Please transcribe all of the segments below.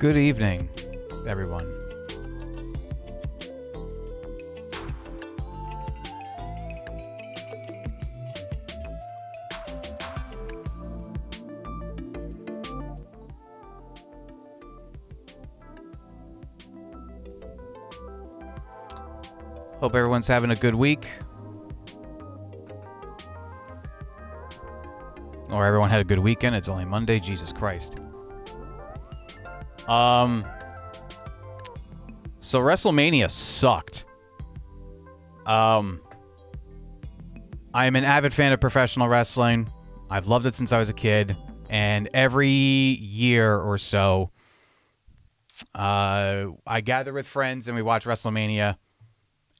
Good evening, everyone. Hope everyone's having a good week. Or everyone had a good weekend. It's only Monday. Jesus Christ. So WrestleMania sucked. I am an avid fan of professional wrestling. I've loved it since I was a kid. And every year or so, I gather with friends and we watch WrestleMania.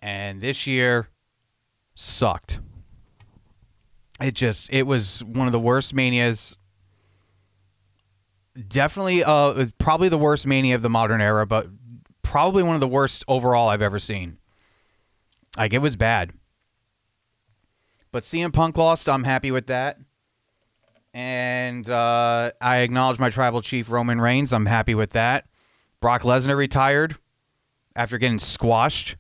And this year sucked. It was one of the worst Manias. Definitely, probably the worst Mania of the modern era, but probably one of the worst overall I've ever seen. Like, it was bad. But CM Punk lost. I'm happy with that. And I acknowledge my tribal chief, Roman Reigns. I'm happy with that. Brock Lesnar retired after getting squashed.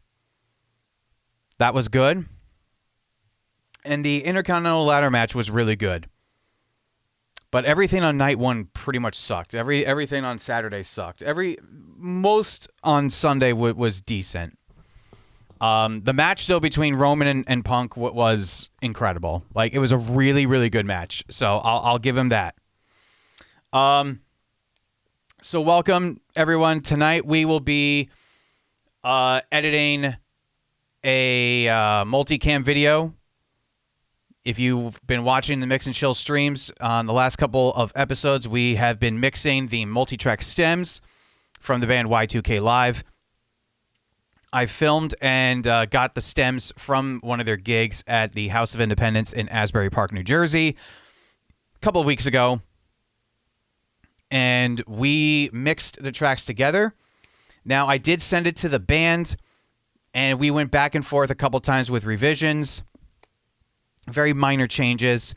That was good. And the Intercontinental Ladder match was really good. But everything on night one pretty much sucked. Everything on Saturday sucked. Most on Sunday was decent. The match, though, between Roman and Punk was incredible. Like, it was a really, really good match. So I'll give him that. So welcome, everyone. Tonight we will be editing a multicam video. If you've been watching the Mix and Chill streams on the last couple of episodes, we have been mixing the multi-track stems from the band Y2K Live. I filmed and got the stems from one of their gigs at the House of Independence in Asbury Park, New Jersey, a couple of weeks ago. And we mixed the tracks together. Now, I did send it to the band, and we went back and forth a couple times with revisions. Very minor changes,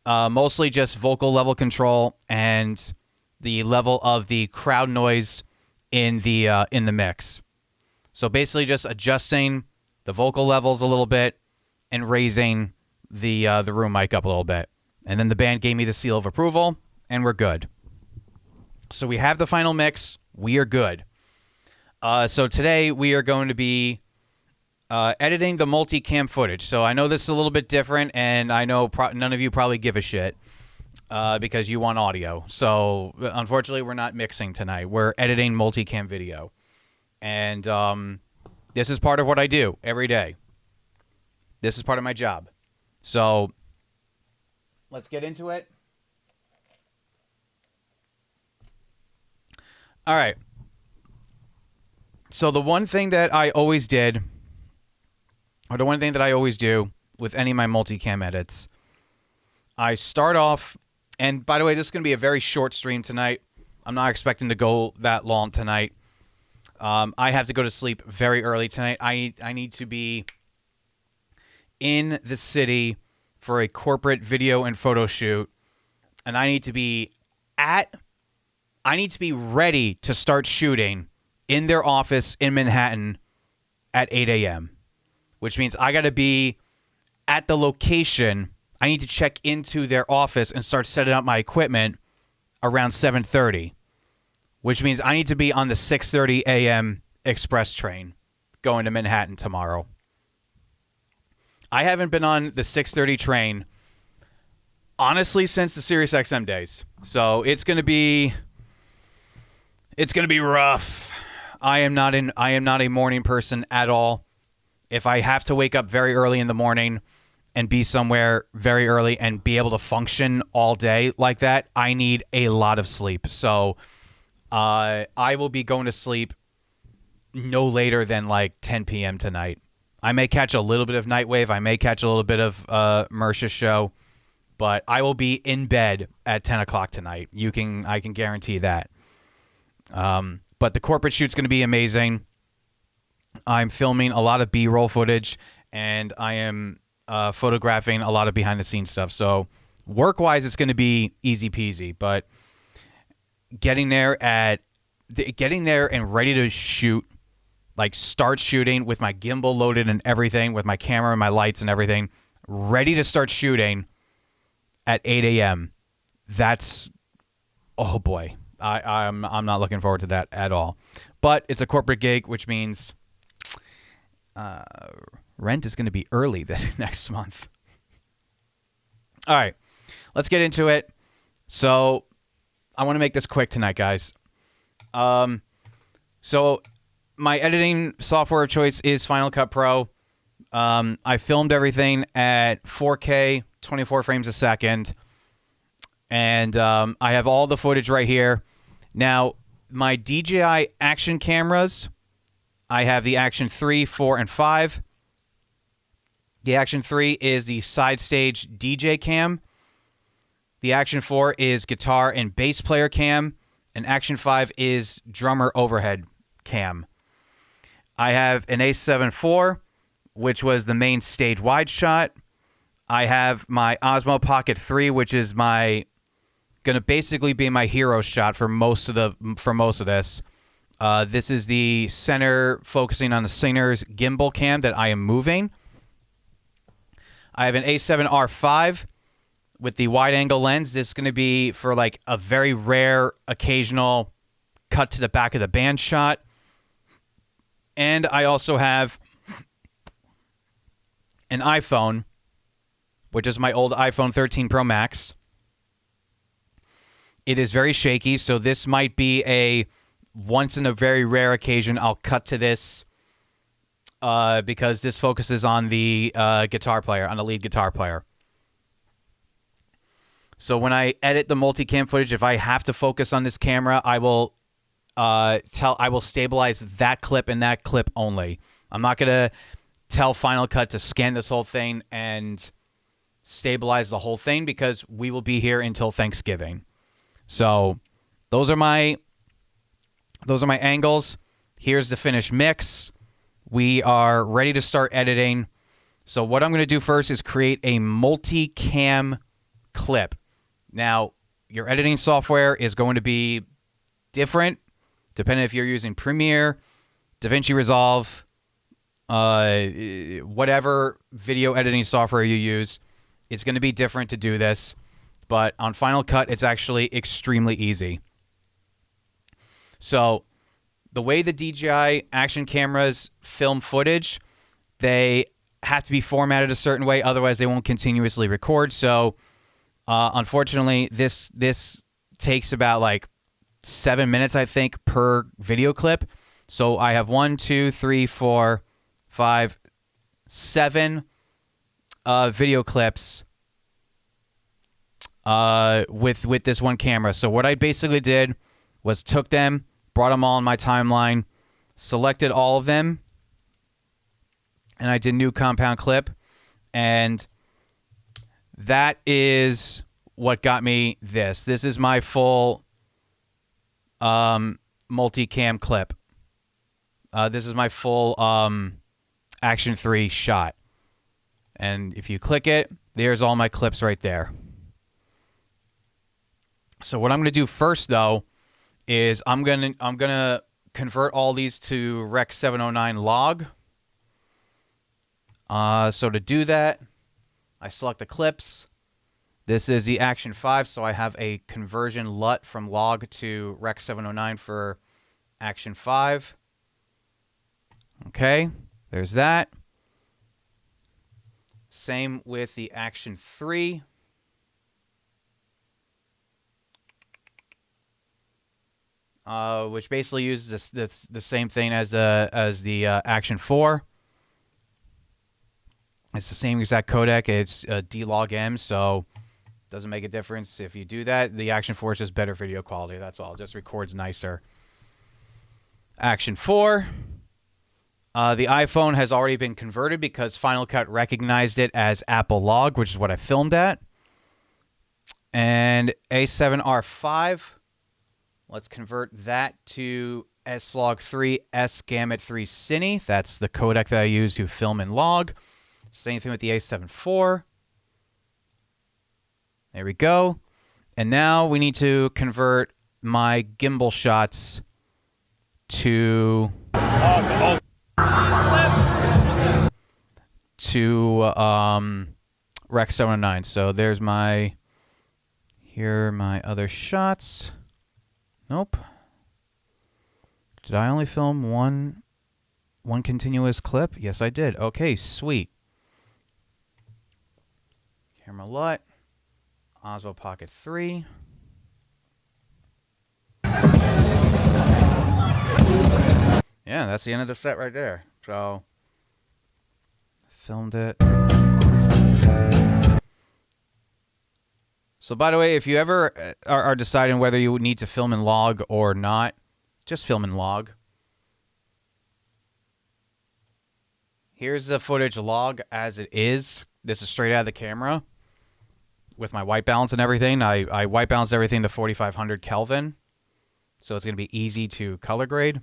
mostly just vocal level control and the level of the crowd noise in the mix. So basically just adjusting the vocal levels a little bit and raising the room mic up a little bit. And then the band gave me the seal of approval, and we're good. So we have the final mix. We are good. So today we are going to be editing the multicam footage. So I know this is a little bit different, and I know none of you probably give a shit because you want audio. So unfortunately, we're not mixing tonight. We're editing multicam video. And this is part of what I do every day. This is part of my job. So let's get into it. All right. So the one thing that I always did, or the one thing that I always do with any of my multicam edits, I start off, and by the way, this is going to be a very short stream tonight. I'm not expecting to go that long tonight. I have to go to sleep very early tonight. I need to be in the city for a corporate video and photo shoot, and I need to be ready to start shooting in their office in Manhattan at 8 a.m., which means I got to be at the location. I need to check into their office and start setting up my equipment around 7:30, which means I need to be on the 6:30 a.m. express train going to Manhattan tomorrow. I haven't been on the 6:30 train, honestly, since the SiriusXM days. So it's going to be rough. I am not a morning person at all. If I have to wake up very early in the morning and be somewhere very early and be able to function all day like that, I need a lot of sleep. So I will be going to sleep no later than like 10 p.m. tonight. I may catch a little bit of Nightwave. I may catch a little bit of Mersha's show. But I will be in bed at 10 o'clock tonight. I can guarantee that. But the corporate shoot's going to be amazing. I'm filming a lot of B-roll footage, and I am photographing a lot of behind-the-scenes stuff. So work-wise, it's going to be easy peasy. But getting there at getting there and ready to shoot, like start shooting with my gimbal loaded and everything, with my camera and my lights and everything, ready to start shooting at 8 a.m. That's, oh boy, I'm not looking forward to that at all. But it's a corporate gig, which means rent is going to be early this next month. All right, let's get into it. So I want to make this quick tonight, guys. So my editing software of choice is Final Cut Pro. I filmed everything at 4K, 24 frames a second. And I have all the footage right here. Now, my DJI Action cameras, I have the Action 3, 4, and 5. The Action 3 is the side stage DJ cam. The Action 4 is guitar and bass player cam. And Action 5 is drummer overhead cam. I have an A7 IV, which was the main stage wide shot. I have my Osmo Pocket 3, which is my gonna basically be my hero shot for most of this. This is the center focusing on the singer's gimbal cam that I am moving. I have an A7R5 with the wide angle lens. This is going to be for like a very rare occasional cut to the back of the band shot. And I also have an iPhone, which is my old iPhone 13 Pro Max. It is very shaky, so this might be a once in a very rare occasion I'll cut to this because this focuses on the guitar player, on the lead guitar player. So when I edit the multicam footage, if I have to focus on this camera, I will stabilize that clip and that clip only. I'm not gonna tell Final Cut to scan this whole thing and stabilize the whole thing because we will be here until Thanksgiving. So those are my angles. Here's the finished mix. We are ready to start editing. So what I'm going to do first is create a multicam clip. Now, your editing software is going to be different depending if you're using Premiere, DaVinci Resolve, whatever video editing software you use. It's going to be different to do this. But on Final Cut, it's actually extremely easy. So the way the DJI Action cameras film footage, they have to be formatted a certain way, otherwise they won't continuously record. So unfortunately, this takes about like 7 minutes, I think, per video clip. So I have 1, 2, 3, 4, 5, 7 video clips with this one camera. So what I basically did was took them, brought them all in my timeline, selected all of them, and I did new compound clip. And that is what got me this. This is my full multicam clip. This is my full Action 3 shot. And if you click it, there's all my clips right there. So what I'm going to do first, though, is I'm gonna convert all these to Rec 709 log. So to do that, I select the clips. This is the Action 5, so I have a conversion LUT from log to Rec 709 for Action 5. Okay, there's that. Same with the Action 3. Which basically uses the same thing as the Action 4. It's the same exact codec. It's D-Log-M, so it doesn't make a difference if you do that. The Action 4 is just better video quality. That's all. It just records nicer. Action 4. The iPhone has already been converted because Final Cut recognized it as Apple Log, which is what I filmed at. And A7R5. Let's convert that to S-Log3 S-Gamut3 Cine. That's the codec that I use to film and log. Same thing with the A7 IV. There we go. And now we need to convert my gimbal shots to Rec 709. So there's my, here are my other shots. Nope. Did I only film one continuous clip? Yes, I did. Okay, sweet. Camera LUT. Osmo Pocket 3. Yeah, that's the end of the set right there. So, filmed it. So, by the way, if you ever are deciding whether you need to film in log or not, just film in log. Here's the footage log as it is. This is straight out of the camera with my white balance and everything. I white balance everything to 4500 Kelvin. So it's going to be easy to color grade.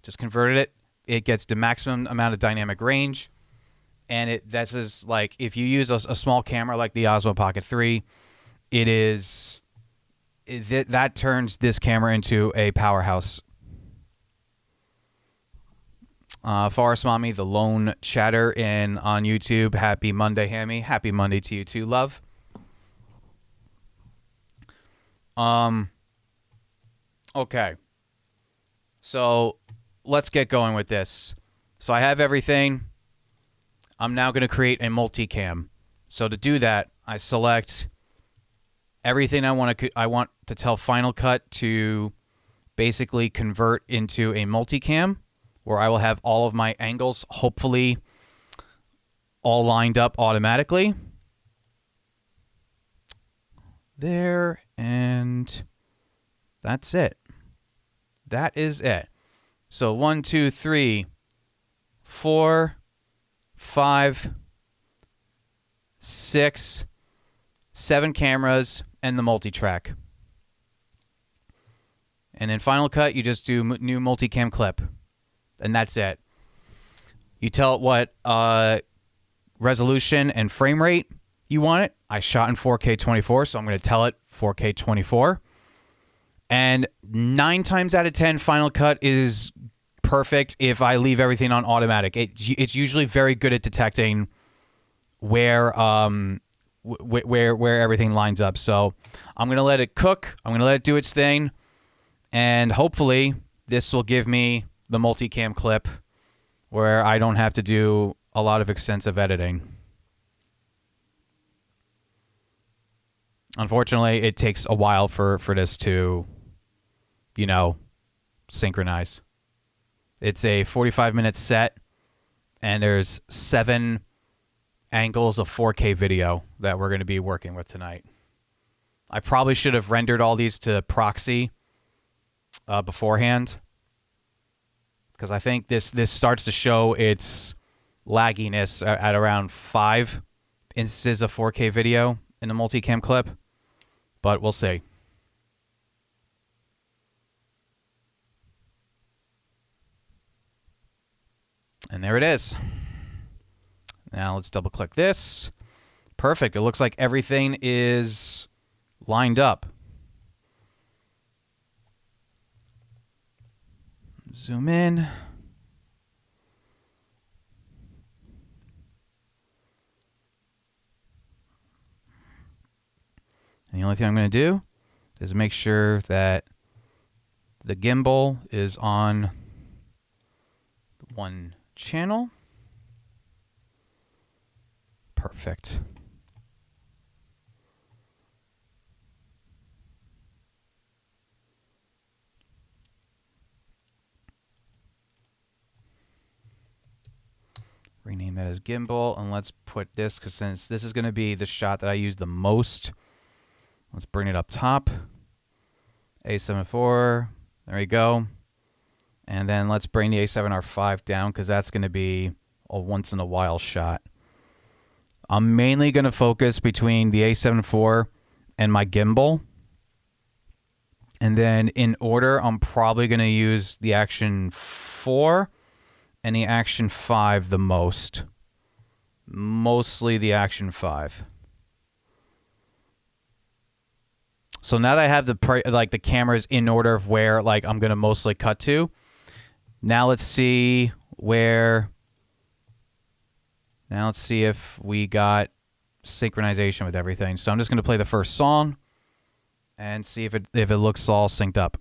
Just converted it. It gets the maximum amount of dynamic range. And this is like, if you use a small camera like the Osmo Pocket 3, that turns this camera into a powerhouse. Forest Mommy, the lone chatter on YouTube. Happy Monday, Hammy. Happy Monday to you too, love. Okay. So let's get going with this. So I have everything. I'm now going to create a multicam. So to do that, I select everything I want to tell Final Cut to basically convert into a multicam, where I will have all of my angles hopefully all lined up automatically. There, and that's it. That is it. So 1, 2, 3, 4, 5, 6, 7 cameras, and the multi-track. And in Final Cut, you just do new multicam clip. And that's it. You tell it what resolution and frame rate you want it. I shot in 4K 24, so I'm going to tell it 4K 24. And 9 times out of 10, Final Cut is perfect if I leave everything on automatic. It's usually very good at detecting where everything lines up. So I'm going to let it cook. I'm going to let it do its thing. And hopefully this will give me the multicam clip where I don't have to do a lot of extensive editing. Unfortunately, it takes a while for this to, synchronize. It's a 45-minute set, and there's 7 angles of 4K video that we're going to be working with tonight. I probably should have rendered all these to proxy beforehand, because I think this starts to show its lagginess at around 5 instances of 4K video in the multicam clip, but we'll see. And there it is. Now let's double click this. Perfect. It looks like everything is lined up. Zoom in. And the only thing I'm going to do is make sure that the gimbal is on one channel. Perfect. Rename that as gimbal, and let's put this, because since this is going to be the shot that I use the most, let's bring it up top. A7 IV, there we go. And then let's bring the A7R5 down, because that's going to be a once-in-a-while shot. I'm mainly going to focus between the A7 IV and my gimbal. And then in order, I'm probably going to use the Action 4 and the Action 5 the most. Mostly the Action 5. So now that I have the cameras in order of where like I'm gonna mostly cut to, now let's see where. Now let's see if we got synchronization with everything. So I'm just gonna play the first song and see if it looks all synced up.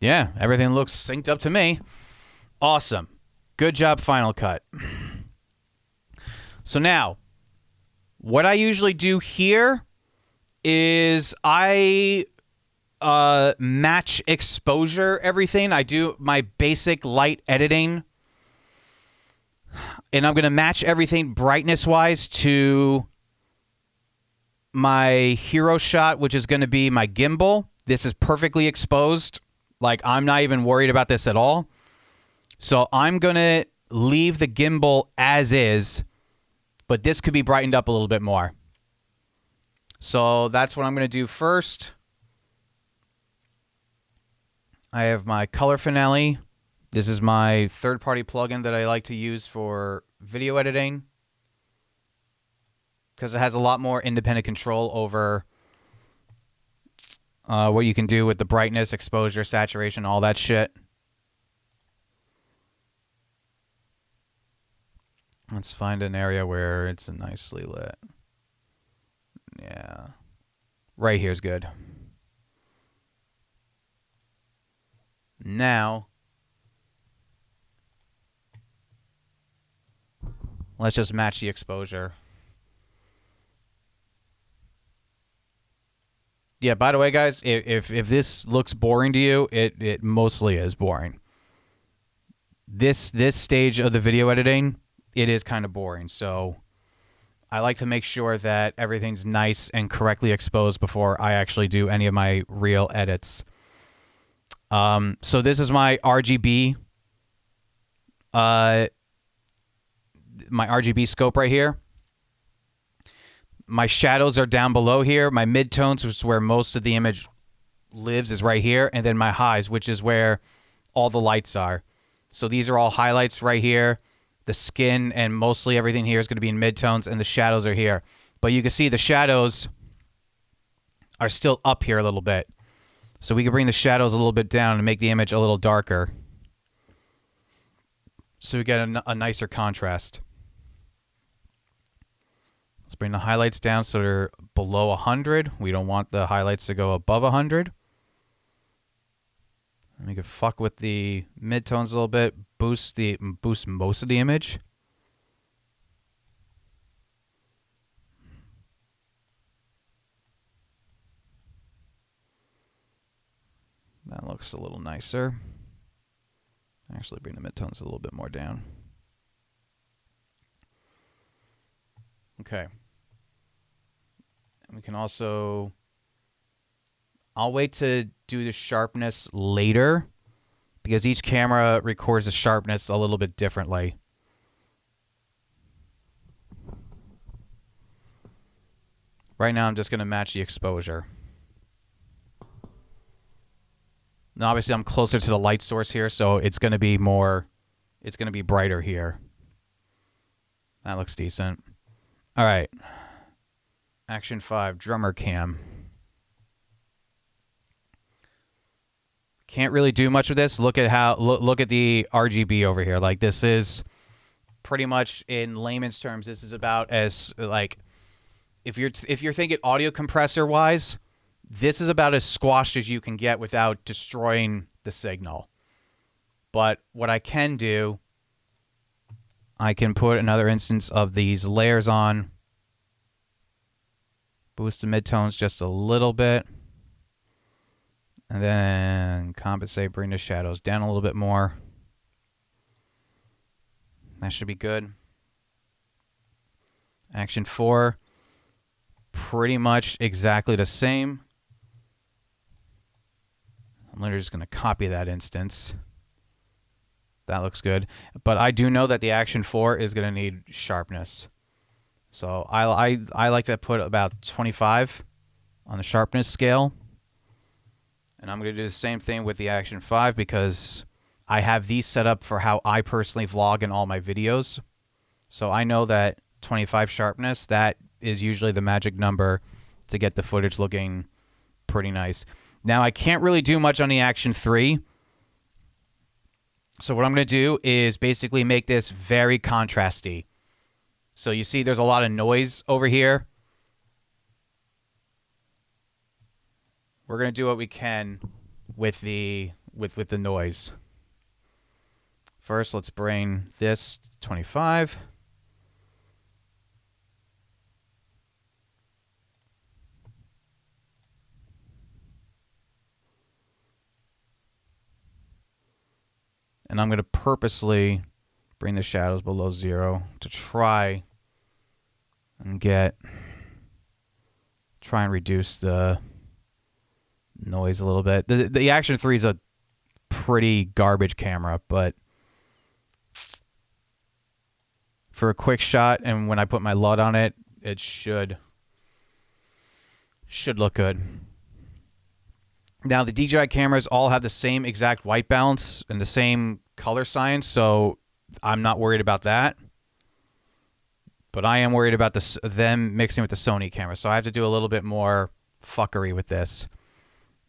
Yeah, everything looks synced up to me. Awesome. Good job, Final Cut. So now, what I usually do here is I match exposure everything. I do my basic light editing. And I'm going to match everything brightness-wise to my hero shot, which is going to be my gimbal. This is perfectly exposed. Like, I'm not even worried about this at all. So I'm going to leave the gimbal as is, but this could be brightened up a little bit more. So that's what I'm going to do first. I have my color finale. This is my third-party plugin that I like to use for video editing because it has a lot more independent control over what you can do with the brightness, exposure, saturation, all that shit. Let's find an area where it's nicely lit. Yeah. Right here is good. Now, let's just match the exposure. Yeah, by the way, guys, if this looks boring to you, it mostly is boring. This stage of the video editing, it is kind of boring. So I like to make sure that everything's nice and correctly exposed before I actually do any of my real edits. So this is my RGB, my RGB scope right here. My shadows are down below here. My midtones, which is where most of the image lives, is right here. And then my highs, which is where all the lights are. So these are all highlights right here. The skin and mostly everything here is going to be in midtones, and the shadows are here. But you can see the shadows are still up here a little bit. So we can bring the shadows a little bit down and make the image a little darker. So we get a nicer contrast. Let's bring the highlights down so they're below 100. We don't want the highlights to go above 100. And we can fuck with the midtones a little bit, boost most of the image. That looks a little nicer. Actually, bring the midtones a little bit more down. Okay. And we can also... I'll wait to do the sharpness later because each camera records the sharpness a little bit differently. Right now, I'm just going to match the exposure. Now, obviously, I'm closer to the light source here, so it's going to be more... It's going to be brighter here. That looks decent. All right. Action 5, drummer cam. Can't really do much with this. Look at how look at the RGB over here. Like, this is pretty much, in layman's terms, this is about as, like, if you're thinking audio compressor wise, this is about as squashed as you can get without destroying the signal. But what I can do, I can put another instance of these layers on, boost the midtones just a little bit. And then compensate, bring the shadows down a little bit more. That should be good. Action 4, pretty much exactly the same. I'm literally just going to copy that instance. That looks good. But I do know that the Action 4 is going to need sharpness. So I like to put about 25 on the sharpness scale. And I'm going to do the same thing with the Action 5 because I have these set up for how I personally vlog in all my videos. So I know that 25 sharpness, that is usually the magic number to get the footage looking pretty nice. Now, I can't really do much on the Action 3. So what I'm going to do is basically make this very contrasty. So you see there's a lot of noise over here. We're going to do what we can with the noise. First, let's bring this to 25. And I'm going to purposely bring the shadows below 0 to try and reduce the noise a little bit. The Action 3 is a pretty garbage camera, but for a quick shot and when I put my LUT on it, it should look good. Now, the DJI cameras all have the same exact white balance and the same color science, so I'm not worried about that. But I am worried about them mixing with the Sony camera, so I have to do a little bit more fuckery with this.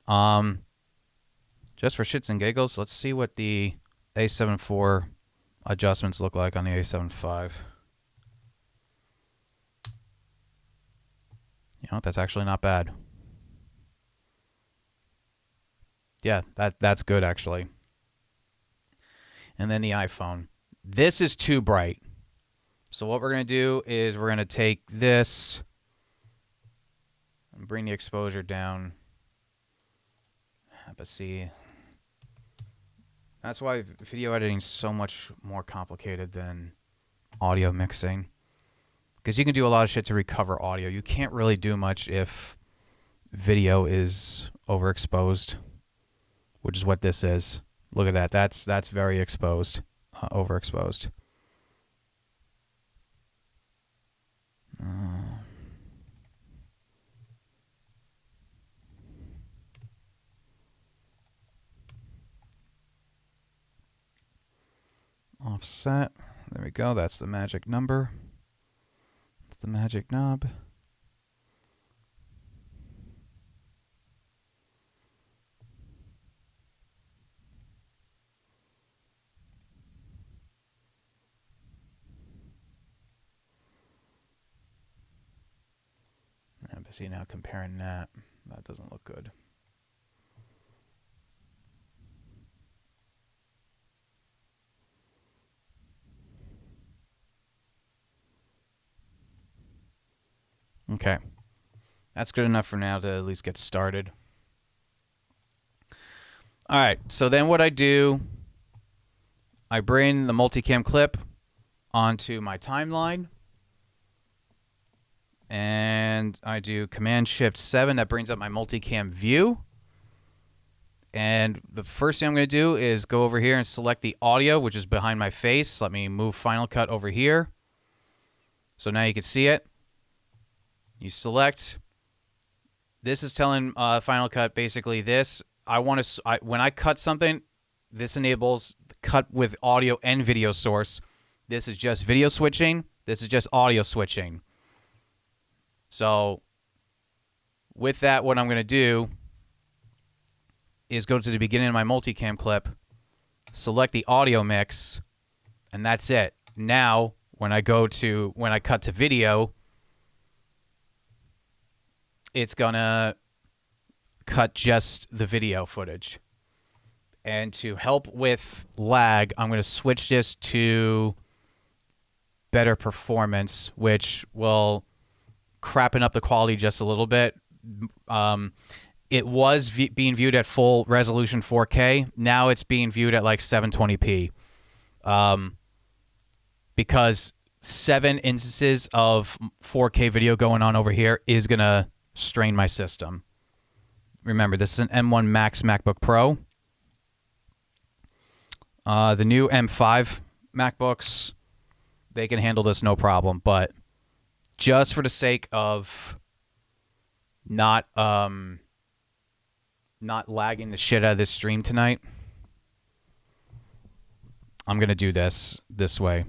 Just for shits and giggles, let's see what the A7 IV adjustments look like on the A7 V. You know, that's actually not bad. Yeah, that's good, actually. And then the iPhone. This is too bright. So what we're going to do is we're going to take this and bring the exposure down. But see, that's why video editing is so much more complicated than audio mixing. Because you can do a lot of shit to recover audio. You can't really do much if video is overexposed, which is what this is. Look at that. That's very exposed, overexposed. Offset. There we go. That's the magic number. That's the magic knob. But see, now comparing that doesn't look good. Okay. That's good enough for now to at least get started. All right. So then what I do, I bring the multicam clip onto my timeline. And I do Command-Shift-7. That brings up my multicam view. And the first thing I'm going to do is go over here and select the audio, which is behind my face. Let me move Final Cut over here. So now you can see it. You select. This is telling Final Cut basically this. When I cut something, this enables cut with audio and video source. This is just video switching. This is just audio switching. So with that, what I'm going to do is go to the beginning of my multicam clip, select the audio mix, and that's it. Now, when I cut to video, it's going to cut just the video footage. And to help with lag, I'm going to switch this to better performance, which will crapping up the quality just a little bit. It was being viewed at full resolution 4K. Now it's being viewed at like 720p. because 7 instances of 4K video going on over here is going to strain my system. Remember, this is an M1 Max MacBook Pro. The new M5 MacBooks, they can handle this no problem, but just for the sake of not lagging the shit out of this stream tonight, I'm going to do this way.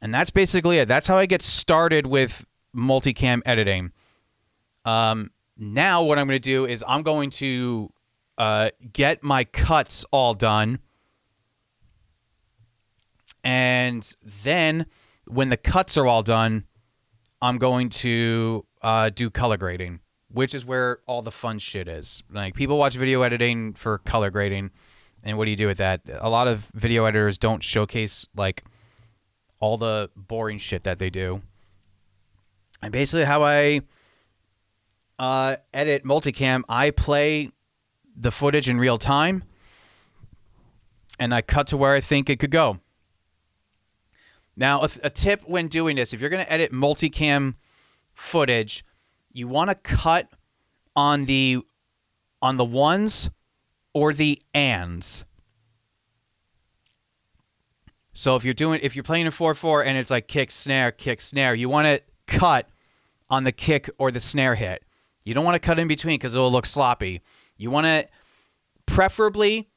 And that's basically it. That's how I get started with multicam editing. Now what I'm going to do is I'm going to get my cuts all done. And then when the cuts are all done, I'm going to do color grading, which is where all the fun shit is. Like, people watch video editing for color grading, and what do you do with that? A lot of video editors don't showcase, like, all the boring shit that they do. And basically how I edit multicam, I play the footage in real time, and I cut to where I think it could go. Now, a tip when doing this, if you're going to edit multicam footage, you want to cut on the ones or the ands. So if you're playing a 4/4 and it's like kick, snare, you want to cut on the kick or the snare hit. You don't want to cut in between because it'll look sloppy. You want to, preferably,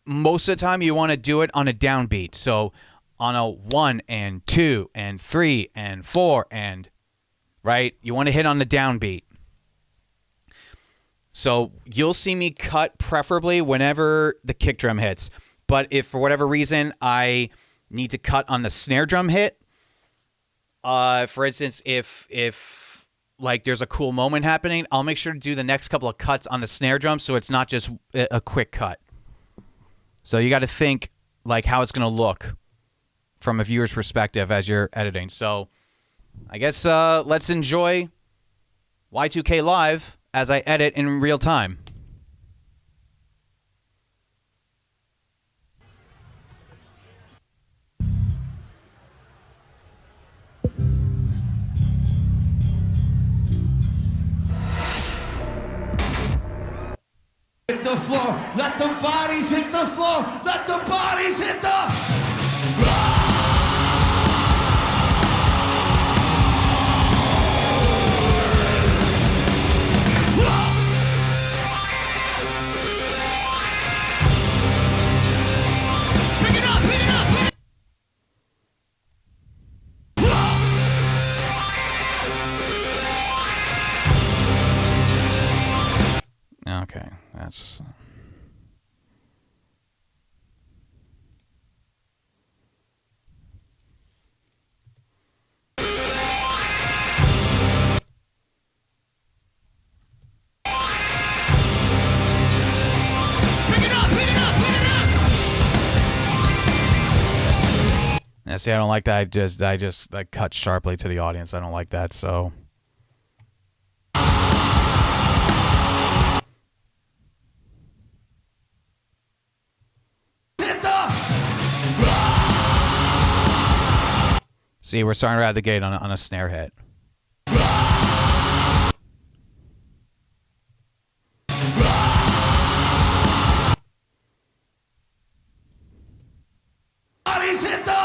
most of the time, you want to do it on a downbeat. So on a 1 and 2 and 3 and 4 and, right? You want to hit on the downbeat. So you'll see me cut preferably whenever the kick drum hits. But if for whatever reason I need to cut on the snare drum hit, for instance, if like there's a cool moment happening, I'll make sure to do the next couple of cuts on the snare drum so it's not just a quick cut. So you got to think like how it's going to look from a viewer's perspective as you're editing. So I guess let's enjoy Y2K Live as I edit in real time. Hit the floor, let the bodies hit the floor, let the bodies hit the... Okay, that's... Yeah, see, I don't like that. I just like cut sharply to the audience. I don't like that, so... See, we're starting right out of the gate on a snare hit. Bodies hit the...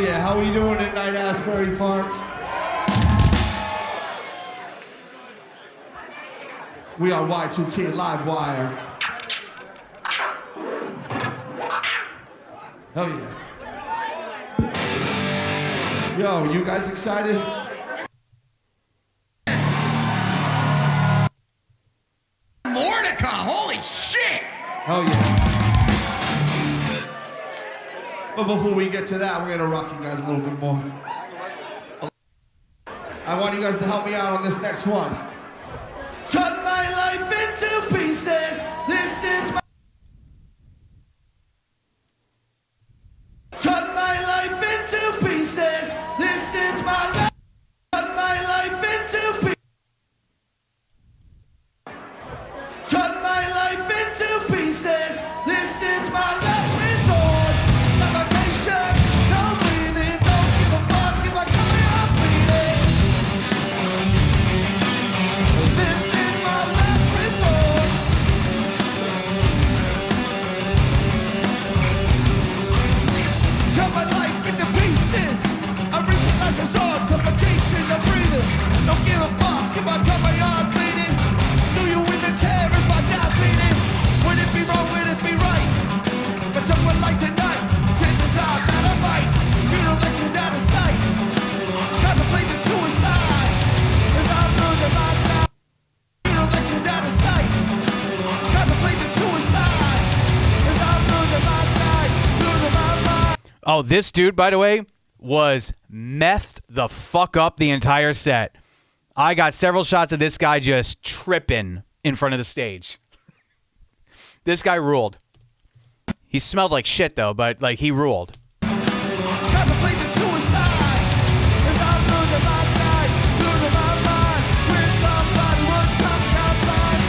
yeah, how we doing tonight, Asbury Park? We are Y2K Live Wire. Hell yeah. Yo, you guys excited? Holy shit! Hell yeah. But before we get to that, we're gonna rock you guys a little bit more. I want you guys to help me out on this next one. Cut my life into pieces. This is my. Cut my life into pieces. This is my life. Cut my life into pieces. Cut my life into pieces. This is my last resort. Suffocation, no breathing. Don't give a fuck if I come here bleeding. This is my last resort. Cut my life into pieces. I reach a last resort. Suffocation, no breathing. Don't give a fuck if I come here bleeding. Do you even care if I die bleeding? Would it be wrong, would it be right? But someone like tonight, chances are that I might. You don't let you out of sight. Contemplating suicide. If I'm losing my side. You don't let you out of sight. Contemplating suicide. If I'm losing my side. Losing my mind. Oh, this dude, by the way, was methed the fuck up the entire set. I got several shots of this guy just tripping in front of the stage. This guy ruled. He smelled like shit, though, but, like, he ruled. Contemplating suicide. If I'm losing my sight, losing my mind. When somebody would tell me I'm blind.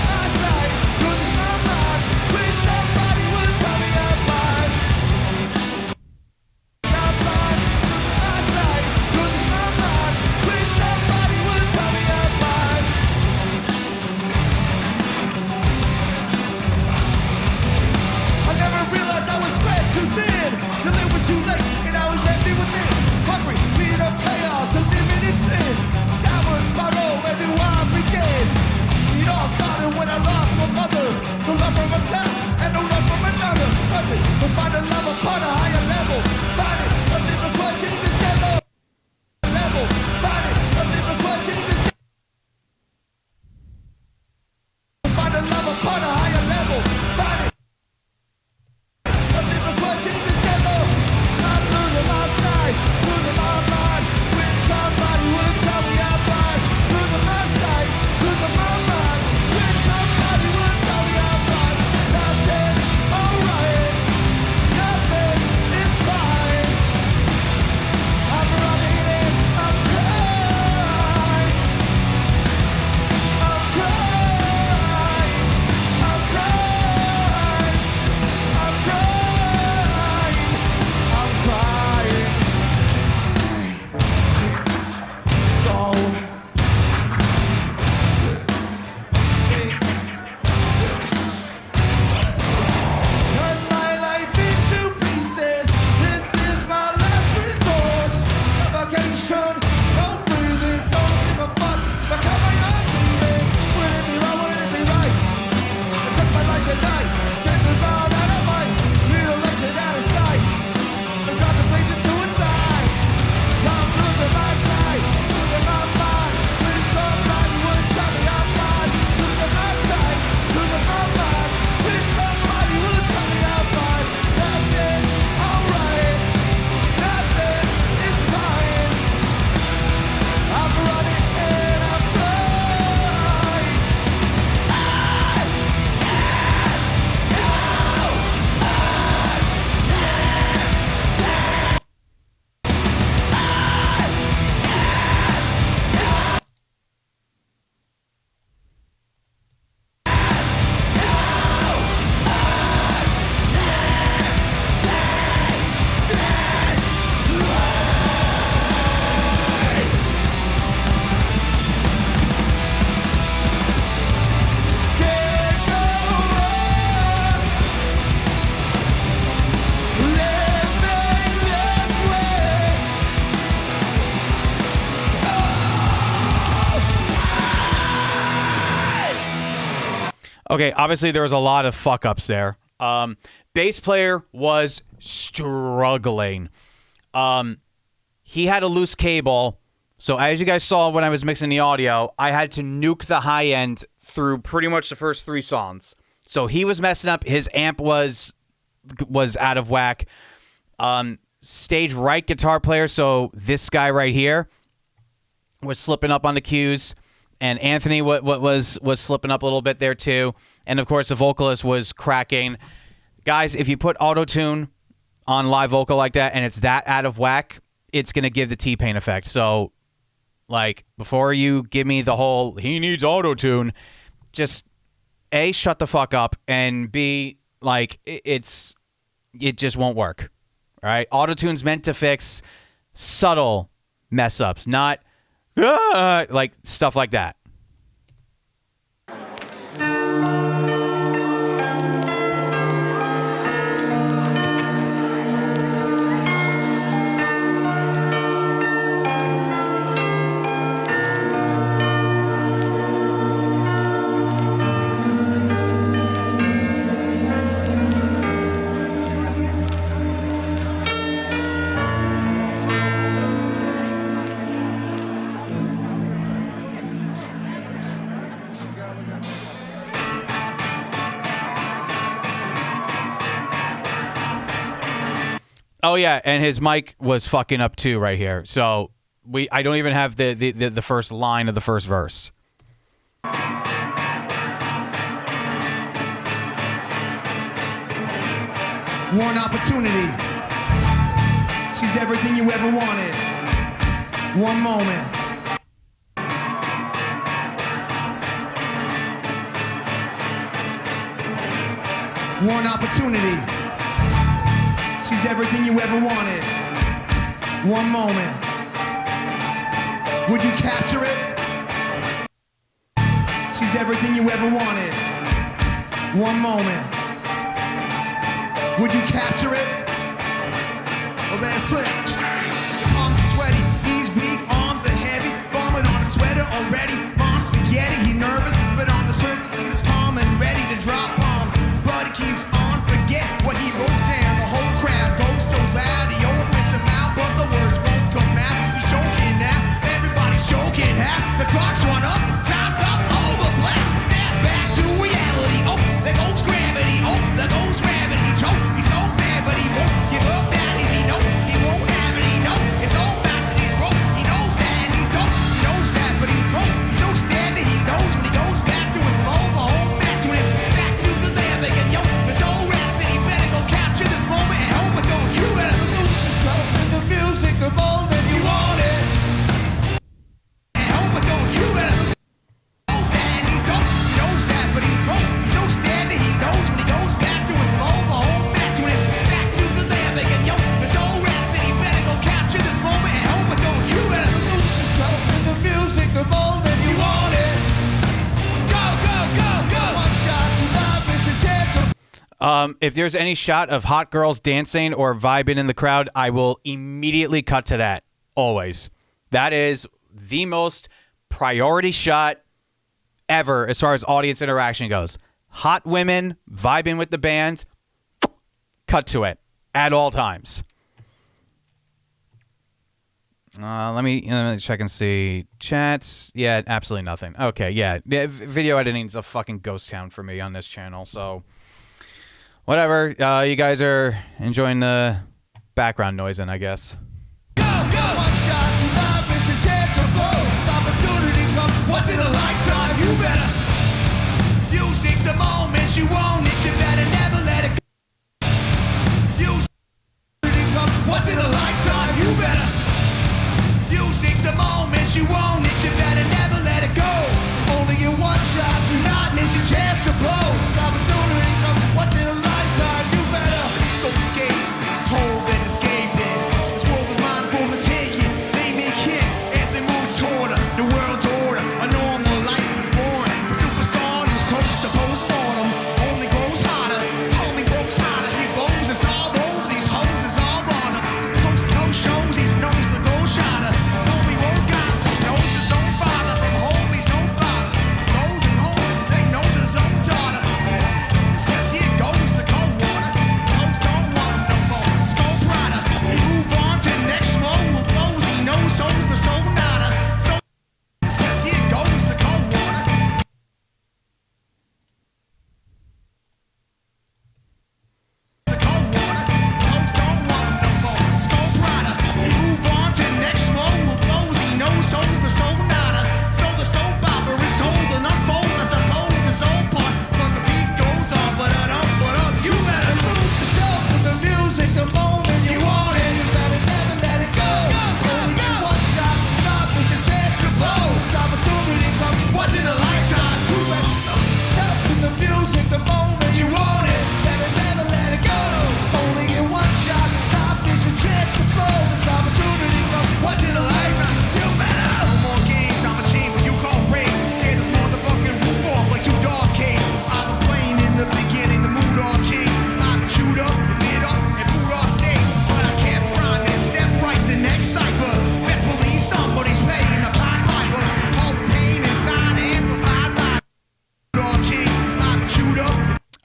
My sight, losing my mind. When somebody would tell me I'm blind. I'm blind. My sight, losing my mind. When somebody would tell me I'm blind. I never realized I was spread too thin. Till it was too late and I was empty within. Hungry, being of chaos and living in sin. Downward spiral, where do I begin? It all started when I lost my mother. No love for myself and no love from another. Something to find a love upon a higher level. Find it, a living clutching together. Level, find it, a living clutching together. Find a love upon a higher level. Find it. I'm living clutching together. I'm losing my sight, losing my mind. When somebody would tell me I'm blind. Losing my sight, losing my mind. When somebody would tell me I'm blind. Nothing alright, nothing Okay, obviously there was a lot of fuck ups there. Bass player was struggling. He had a loose cable, so as you guys saw when I was mixing the audio, I had to nuke the high end through pretty much the first 3 songs. So he was messing up. His amp was out of whack. Stage right guitar player, so this guy right here was slipping up on the cues, and Anthony was slipping up a little bit there too. And of course the vocalist was cracking. Guys, if you put auto-tune on live vocal like that and it's that out of whack, it's going to give the T-Pain effect. So, like, before you give me the whole, he needs auto-tune, just, A, shut the fuck up, and B, like, it just won't work. All right? Auto-tune's meant to fix subtle mess-ups, not, like, stuff like that. Oh yeah, and his mic was fucking up too right here. So I don't even have the first line of the first verse. One opportunity sees everything you ever wanted. One moment. One opportunity sees everything you ever wanted. One moment. Would you capture it? Sees everything you ever wanted. One moment. Would you capture it? Well, then it's slip. Arms are sweaty, knees weak, arms are heavy. Vomit on a sweater already. Mom's spaghetti, he nervous, but on the surface feels calm and ready to drop bombs. But he keeps on, forget what he wrote down. The whole crowd goes so loud, he opens his mouth, but the words won't come out. He's choking now, everybody's choking half. The clock's run up, time's up, over black. Snap back to reality. Oh, there goes gravity. Oh, there goes gravity. Choke. He's so mad, but he won't give up that easy. No, he won't have it. He know it's all back to these rope. He knows that and he's gone. He knows that, but he won't. He's so standing. He knows when he goes back to his mobile home. That's when it's back to the lab again. Yo, this old rhapsody better go capture this moment and hope it don't. You better lose yourself in the music the moment you want it. And hope it don't. You better knows that and he's gone. He knows that, but he won't. He's so standing. He knows when he goes back to his mobile home. That's when it's back to the lab again. Yo, this old rhapsody better go capture this moment and hope it don't. You better lose yourself in the music the moment you want it. Go, go, go, go. One shot, you love it, your chance to If there's any shot of hot girls dancing or vibing in the crowd, I will immediately cut to that. Always. That is the most priority shot ever as far as audience interaction goes. Hot women vibing with the band, cut to it at all times. Let me check and see. Chats. Yeah, absolutely nothing. Okay, yeah. Video editing is a fucking ghost town for me on this channel, so whatever. You guys are enjoying the background noising, I guess. go, go. One shot, you love it, your chance to blow. Opportunity comes once in a lifetime. You better music the moment you want it. You better never let it go. Opportunity comes once in a lifetime. You better music the moment you want it. You better never let it go. Only in one shot, do not miss your chance to blow. Opportunity comes once in a lifetime. You better go escape this hole that escape in. This world is mine for the taking. They make hit as they move toward the world's order. A normal life is born. A superstar who's close to postmortem. Only go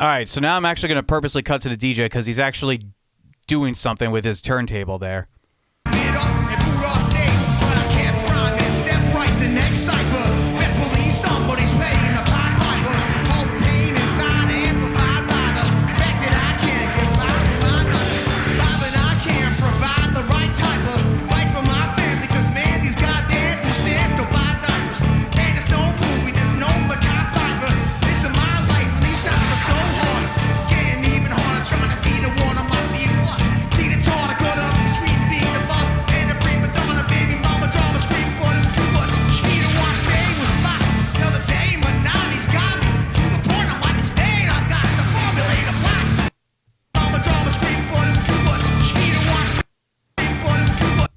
All right, so now I'm actually going to purposely cut to the DJ because he's actually doing something with his turntable there. Get up and boot off stage, but I can't rhyme and step right the next cipher. Best believe somebody's paying the Pied Piper. All the pain inside amplified by the fact that I can't get by with my nuts. And I can't provide the right type of life for my family, cause man, these goddamn food stands to buy diapers. And it's no movie, there's no Mackay Pfeiffer. This is my life, and these times are so hard. Getting even harder, trying to feed a one on my seat. See, it's hard to cut up between being the fuck and a prima donna, baby mama drama, scream, but it's too much. Either one stay was fine. The other day, Manani's got me to the point I'm like, stay, I've got to formulate a plan. Mama drama, scream, but it's too much. Either one stay, but it's too much.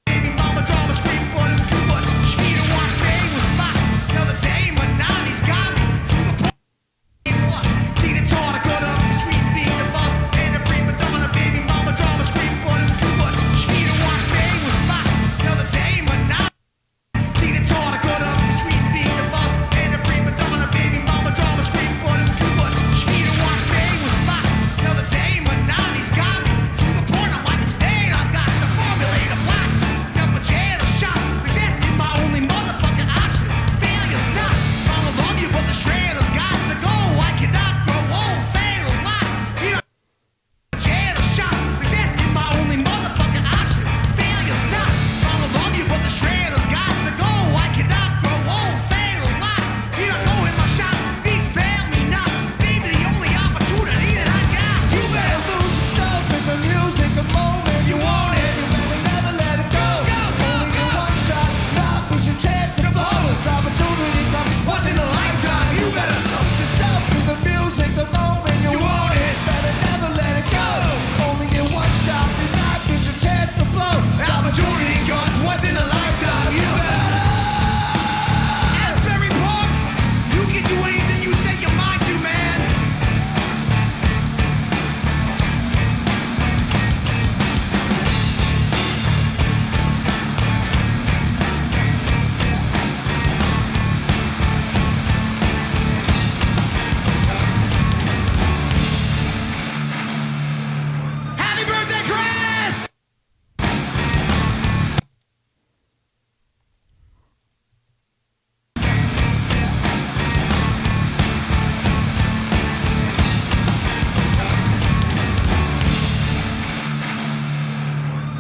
Baby mama drama, scream, but it's too much. Either one stay was fine. The other day, Manani's got me to the point. See, it's hard to cut up between being the fuck and a prima donna, baby mama drama, scream, but it's too much. Either one stay was fine. The other day, Manani. See, it's hard to cut up between being the fuck and a prima donna, baby mama drama, scream, but it's too much. Either one stay was fine. The other day, Manani's got me to the point I'm like, stay, I've got to formulate a plan. Number jail or shot, this is my only motherfucking option. Failure's not. I'ma love you, but the trailer's got to go. I cannot grow old, sail a lot. You know, jail or shot, this is my only motherfucking option. Failure's not. I'ma love you, but the trailer's got to go. I cannot grow old, sail a lot. You know, go in my shot, these fail me not. Maybe the only opportunity that I got. You better lose yourself in the music the moment you want it. You better never let it go. Only get one shot, not push your chance to blow. It's opportunity comes once in a lifetime. You better lose yourself in the music the moment you want it. Better never let it go. Only get one shot, do not push your chance to blow. Opportunity comes once in a lifetime. You better. Asbury Park, you can do anything you set your mind to, man. Happy birthday, Chris!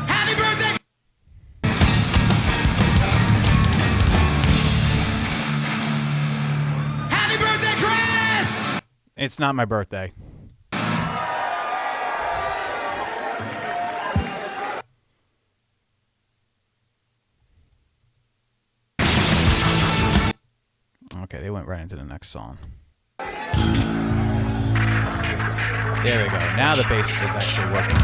Happy birthday! Happy birthday, Chris! It's not my birthday. Okay, they went right into the next song. There we go. Now the bass is actually working.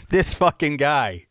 this fucking guy.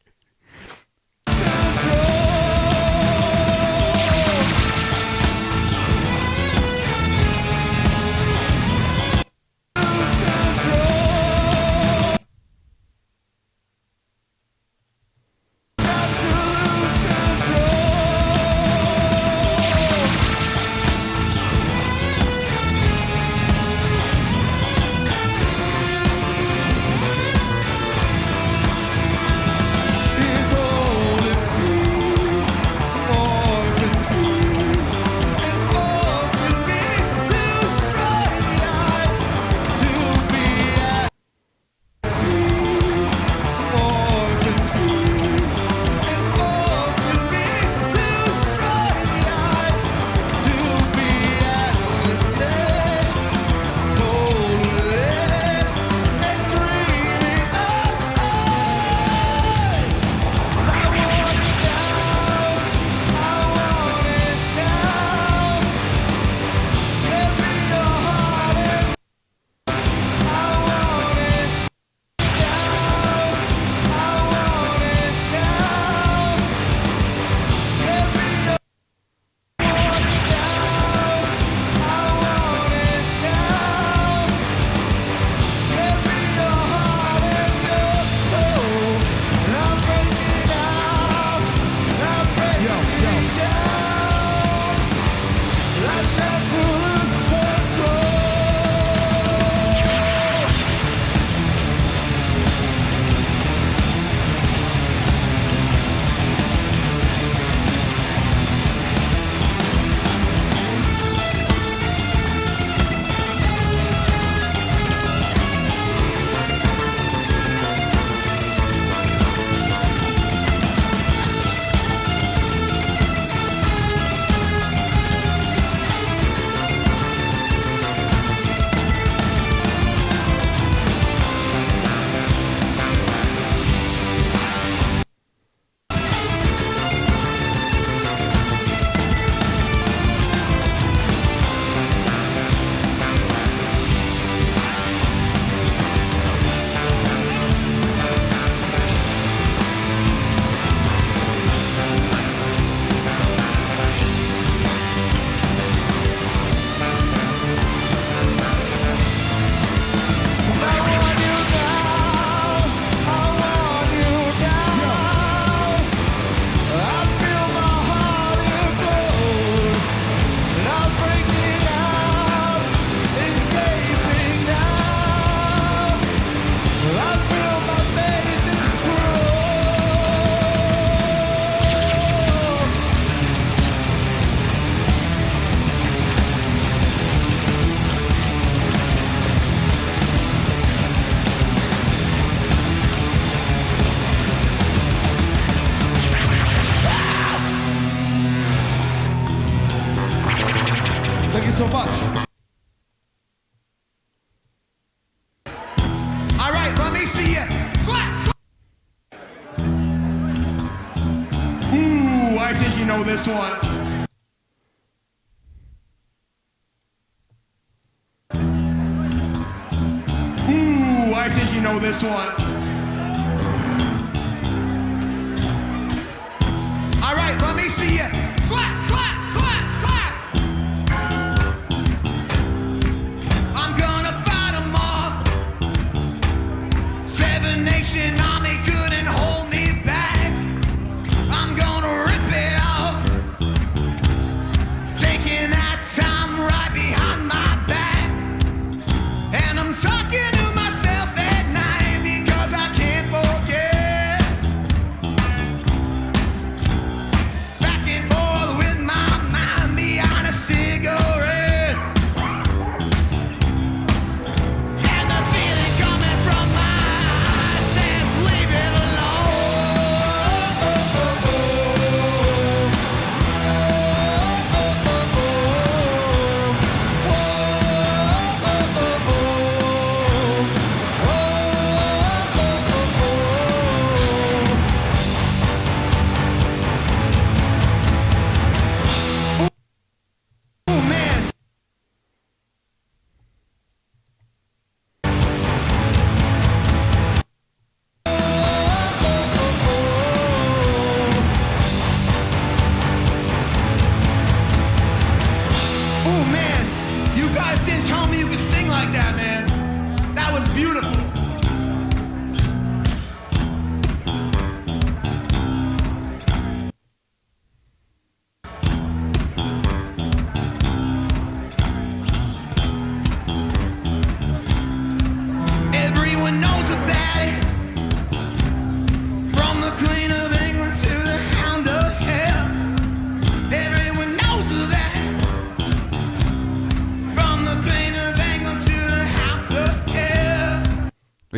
So much. All right, let me see you. Clap, clap. Ooh, I think you know this one. Ooh, I think you know this one. All right, let me see you. Clap, clap, clap, clap. Nation Army couldn't hold me back. I'm gonna rip it out, taking that time right behind my back. And I'm talking to myself at night because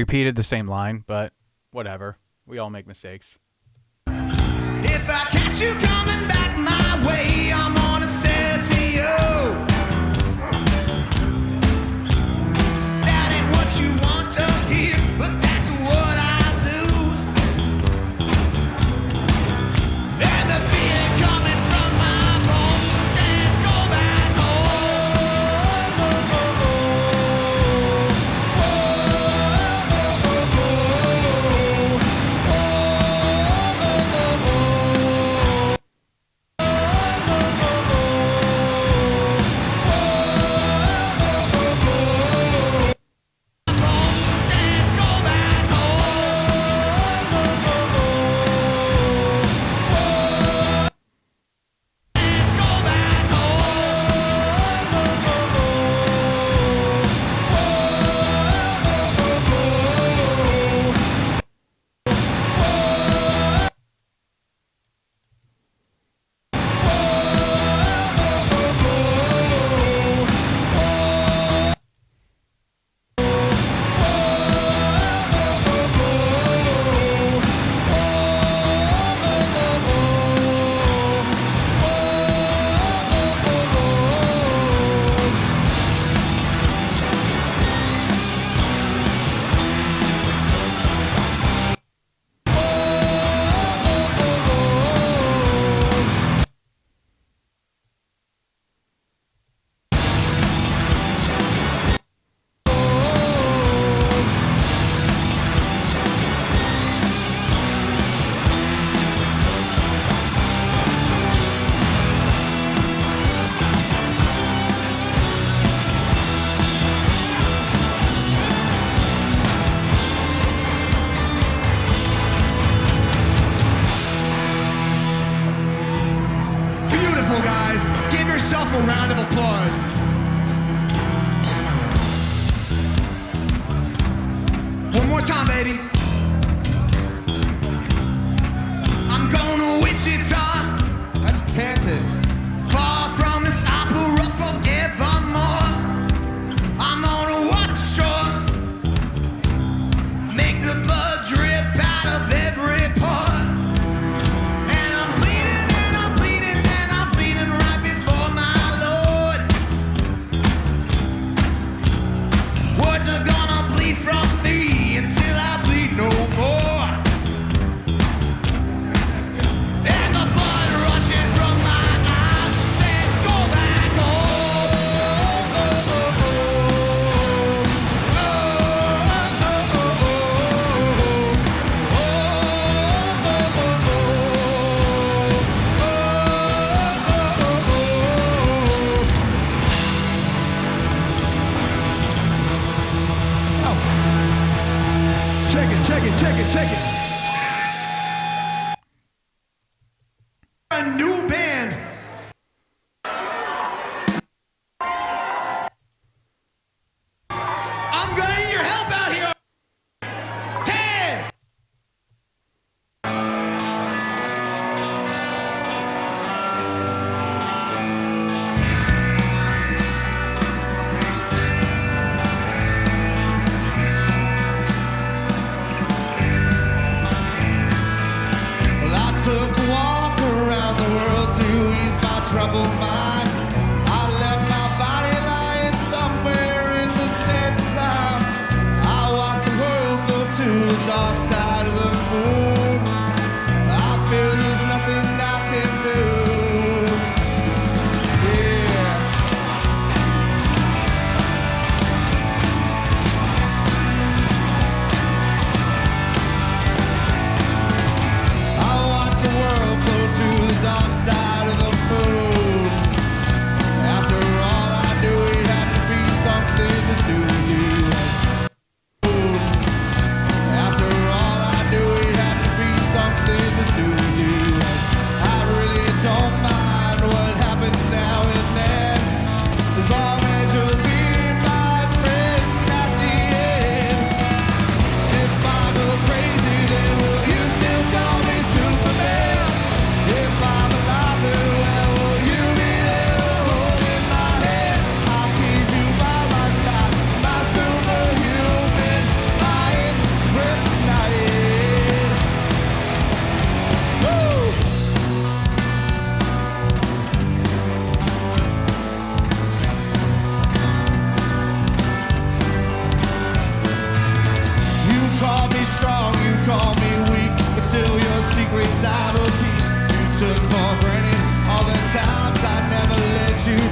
repeated the same line, but whatever. We all make mistakes. If I catch you coming back my way, I'm gonna say to you, that ain't what you want to hear, but that's what I do. And the feeling coming from my bones says go back home. Says go back home. Says go back Beautiful, guys. Give yourself a round of applause. One more time, baby. I'm going to Wichita. That's Kansas. Far from this opera forevermore. I'm gonna watch the shore. Make the blood drip out of every pore. And I'm bleeding, and I'm bleeding, and I'm bleeding right before my Lord. Words are gonna bleed from me until I bleed no more. And the blood rushing from my eyes says go back home. Check it. A new band. I'm gonna need your help out here. 10. Well, I took a walk around the world to ease my troubled mind. I left my body lying somewhere in the sand of time. I watched the world flow to the dark side of the moon. I feel there's nothing I can do. Yeah. I watch the world flow to the dark side of the moon.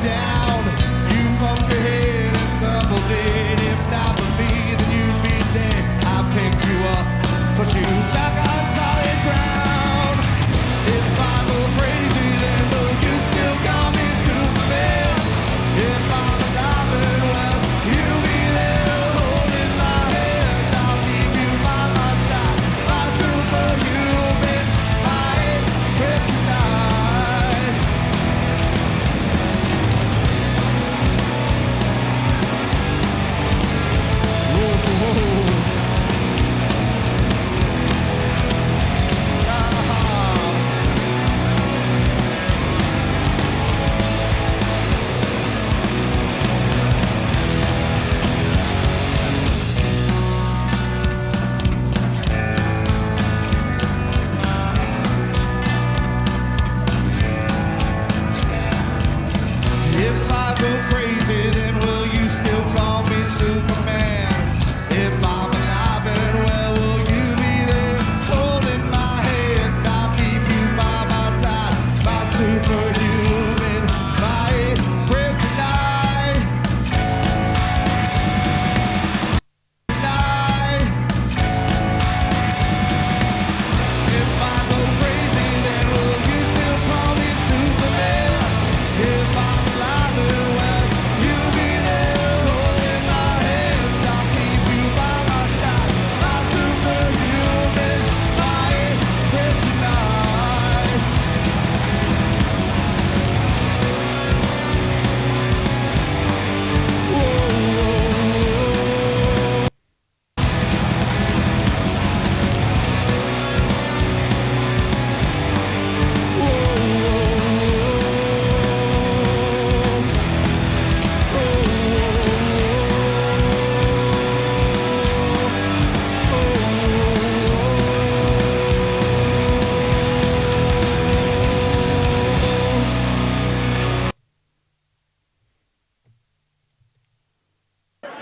down. You bumped your head and tumbled in. If not for me, then you'd be dead. I picked you up, put you back on solid ground. If I go crazy, then will you still call me Superman? If I'm alive and well, you'll be there holding my hand. I'll keep you by my side, my superhuman, my kryptonite. Whoa, whoa. If I go crazy, then will you still call me Superman? If I'm alive and well, will you be there holding my hand? I'll keep you by my side, my superhuman, my kryptonite. If I go crazy, then will you still call me Superman? If I'm alive and well, you'll be there holding my hand. I'll keep you by my side, my superhuman, my kryptonite. Whoa.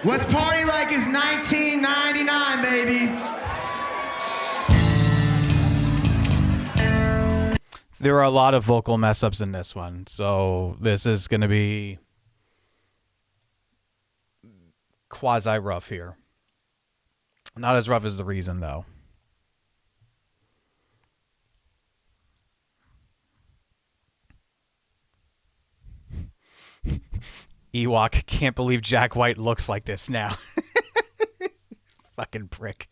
What's party like is 1999, baby. There are a lot of vocal mess ups in this one, so this is going to be quasi rough here. Not as rough as The Reason, though. Ewok, can't believe Jack White looks like this now. Fucking prick.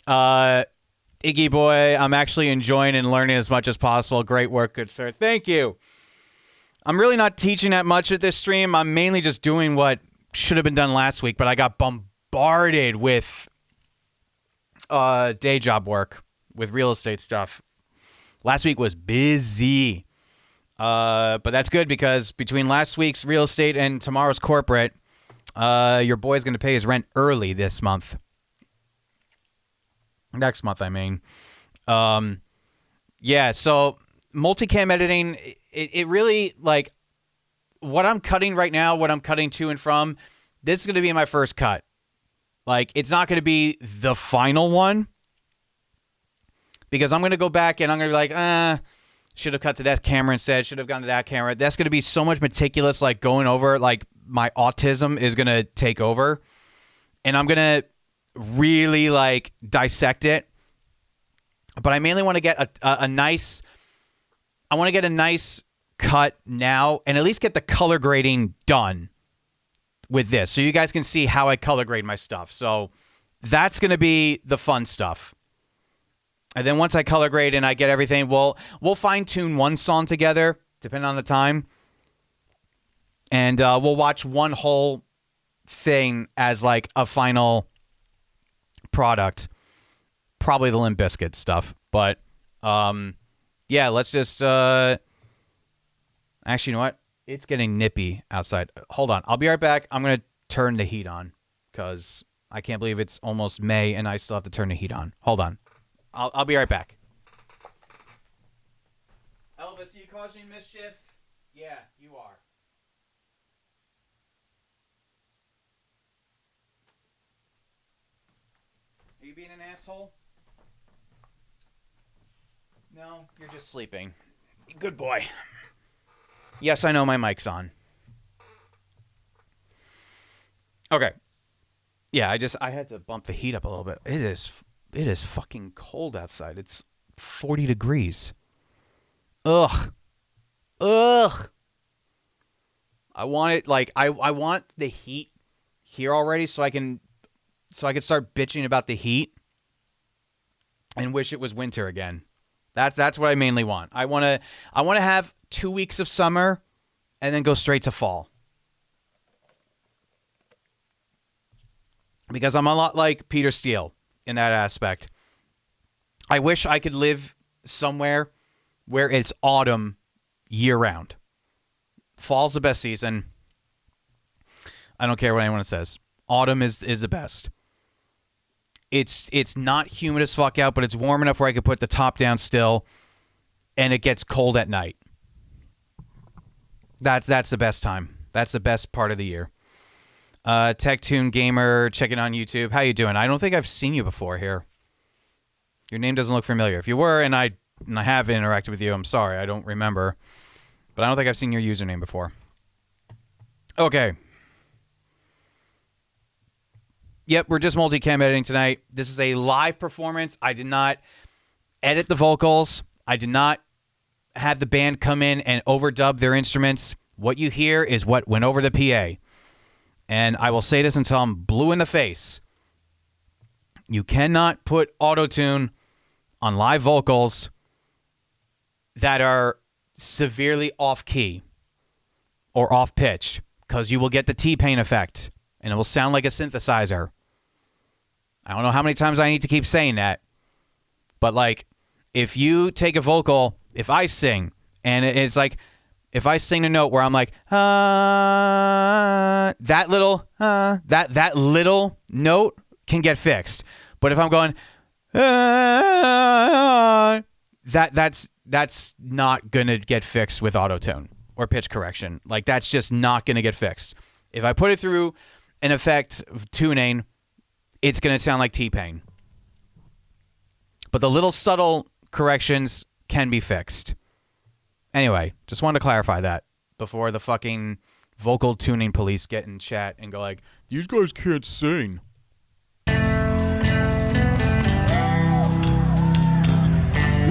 Iggy boy, I'm actually enjoying and learning as much as possible. Great work, good sir. Thank you. I'm really not teaching that much at this stream. I'm mainly just doing what should have been done last week, but I got bombarded with day job work, with real estate stuff. Last week was busy. But that's good because between last week's real estate and tomorrow's corporate, your boy's going to pay his rent early this month. Next month, I mean. Yeah, so multicam editing, it really, like, what I'm cutting right now, what I'm cutting to and from, this is going to be my first cut. Like, it's not going to be the final one because I'm going to go back and I'm going to be like, should have cut to that camera instead, should have gone to that camera. That's going to be so much meticulous, like, going over, like, my autism is going to take over. And I'm going to really, like, dissect it. But I mainly want to get a nice... I want to get a nice cut now and at least get the color grading done with this so you guys can see how I color grade my stuff. So that's going to be the fun stuff. And then once I color grade and I get everything, we'll fine-tune one song together, depending on the time. And we'll watch one whole thing as, like, a final product. Probably the Limp Bizkit stuff. But, yeah, let's just... Actually, you know what? It's getting nippy outside. Hold on. I'll be right back. I'm going to turn the heat on because I can't believe it's almost May and I still have to turn the heat on. Hold on. I'll be right back. Elvis, are you causing mischief? Yeah, you are. Are you being an asshole? No, you're just sleeping. Good boy. Yes, I know my mic's on. Okay. Yeah, I had to bump the heat up a little bit. It is fucking cold outside. It's 40 degrees. Ugh. I want it like I want the heat here already so I can start bitching about the heat and wish it was winter again. That's what I mainly want. I want to have 2 weeks of summer and then go straight to fall. Because I'm a lot like Peter Steele in that aspect. I wish I could live somewhere where it's autumn year-round. Fall's the best season. I don't care what anyone says. Autumn is the best. It's not humid as fuck out, but it's warm enough where I could put the top down still, and it gets cold at night. That's the best time. That's the best part of the year. TechTune Gamer checking on YouTube. How you doing? I don't think I've seen you before here. Your name doesn't look familiar. If you were, and I have interacted with you, I'm sorry. I don't remember. But I don't think I've seen your username before. Okay. Yep, we're just multicam editing tonight. This is a live performance. I did not edit the vocals. I did not have the band come in and overdub their instruments. What you hear is what went over the PA. And I will say this until I'm blue in the face. You cannot put auto-tune on live vocals that are severely off-key or off-pitch, because you will get the T-Pain effect, and it will sound like a synthesizer. I don't know how many times I need to keep saying that, but like, if you take a vocal, if I sing, and it's like, if I sing a note where I'm like, that little note can get fixed. But if I'm going, that's not gonna get fixed with auto-tune or pitch correction. Like, that's just not gonna get fixed. If I put it through an effect of tuning, it's gonna sound like T-Pain. But the little subtle corrections can be fixed. Anyway, just wanted to clarify that before the fucking vocal tuning police get in chat and go like, these guys can't sing.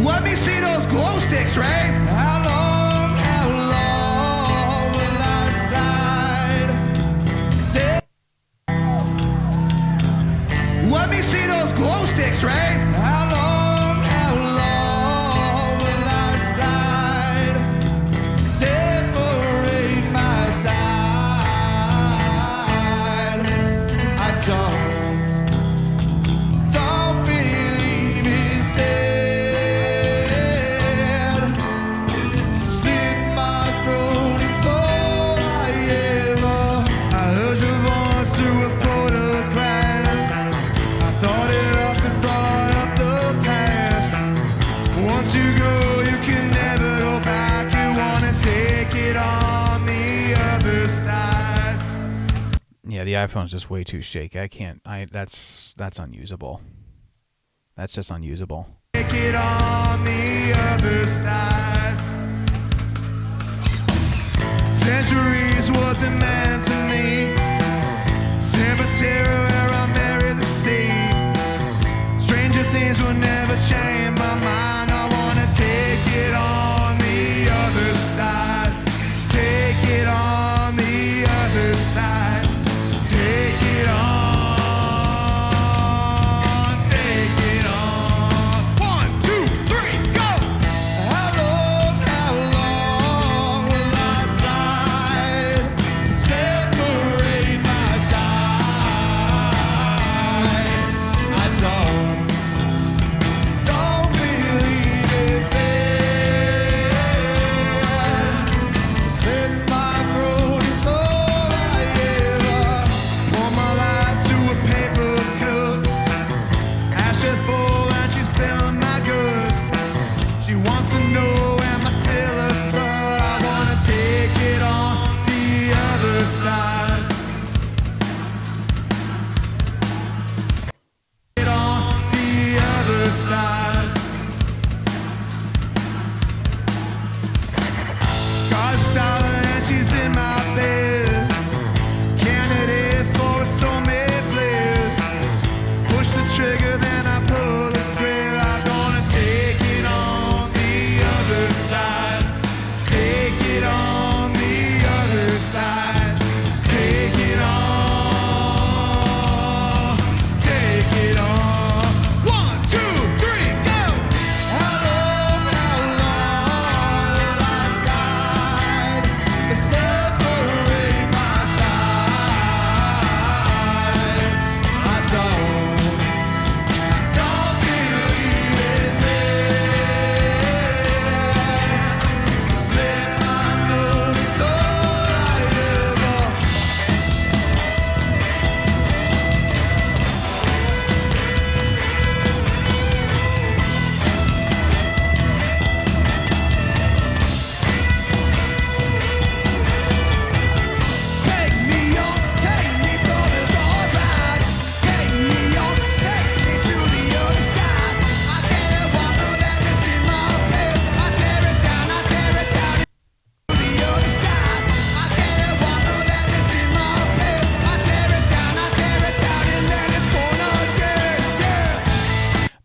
Let me see those glow sticks, Ray. How long will I slide? Let me see those glow sticks, Ray. How long will I slide? Separate my side. I don't believe it's bad. Split my throat, it's all I ever. I heard your voice through a photograph. I thought it up and brought up the past. Once you go, you can never go back. You wanna take it on the other side. Yeah, the iPhone's just way too shaky. I can't. That's unusable. That's just unusable. Take it on the other side. Centuries what they meant to me. Cemetery where I married the sea. Stranger things will never change my mind. I wanna take it on the other side. Take it on the other side. Take it on. Take it on. 1, 2, 3, go! How long will I slide? Separate my side. I don't believe it's bad. Split my throat, it's all I ever. Pour my life to a paper cup. Ash it full and she's spilling my goods. She wants to know, am I still a slut? I wanna take it on the other side. It on the other side. God's silent and she's in my bed. Candidate for a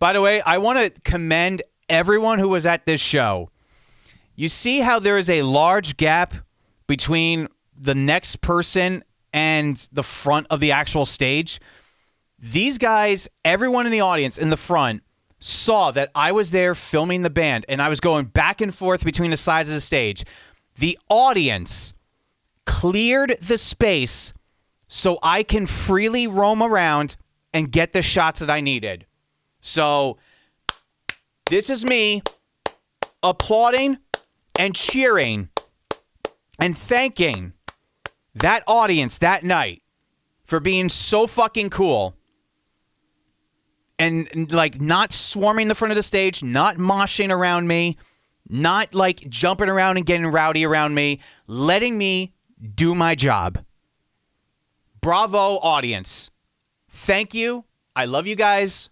By the way, I want to commend everyone who was at this show. You see how there is a large gap between the next person and the front of the actual stage? These guys, everyone in the audience in the front, saw that I was there filming the band, and I was going back and forth between the sides of the stage. The audience cleared the space so I can freely roam around and get the shots that I needed. So this is me applauding and cheering and thanking that audience that night for being so fucking cool and like not swarming the front of the stage, not moshing around me, not like jumping around and getting rowdy around me, letting me do my job. Bravo, audience. Thank you. I love you guys.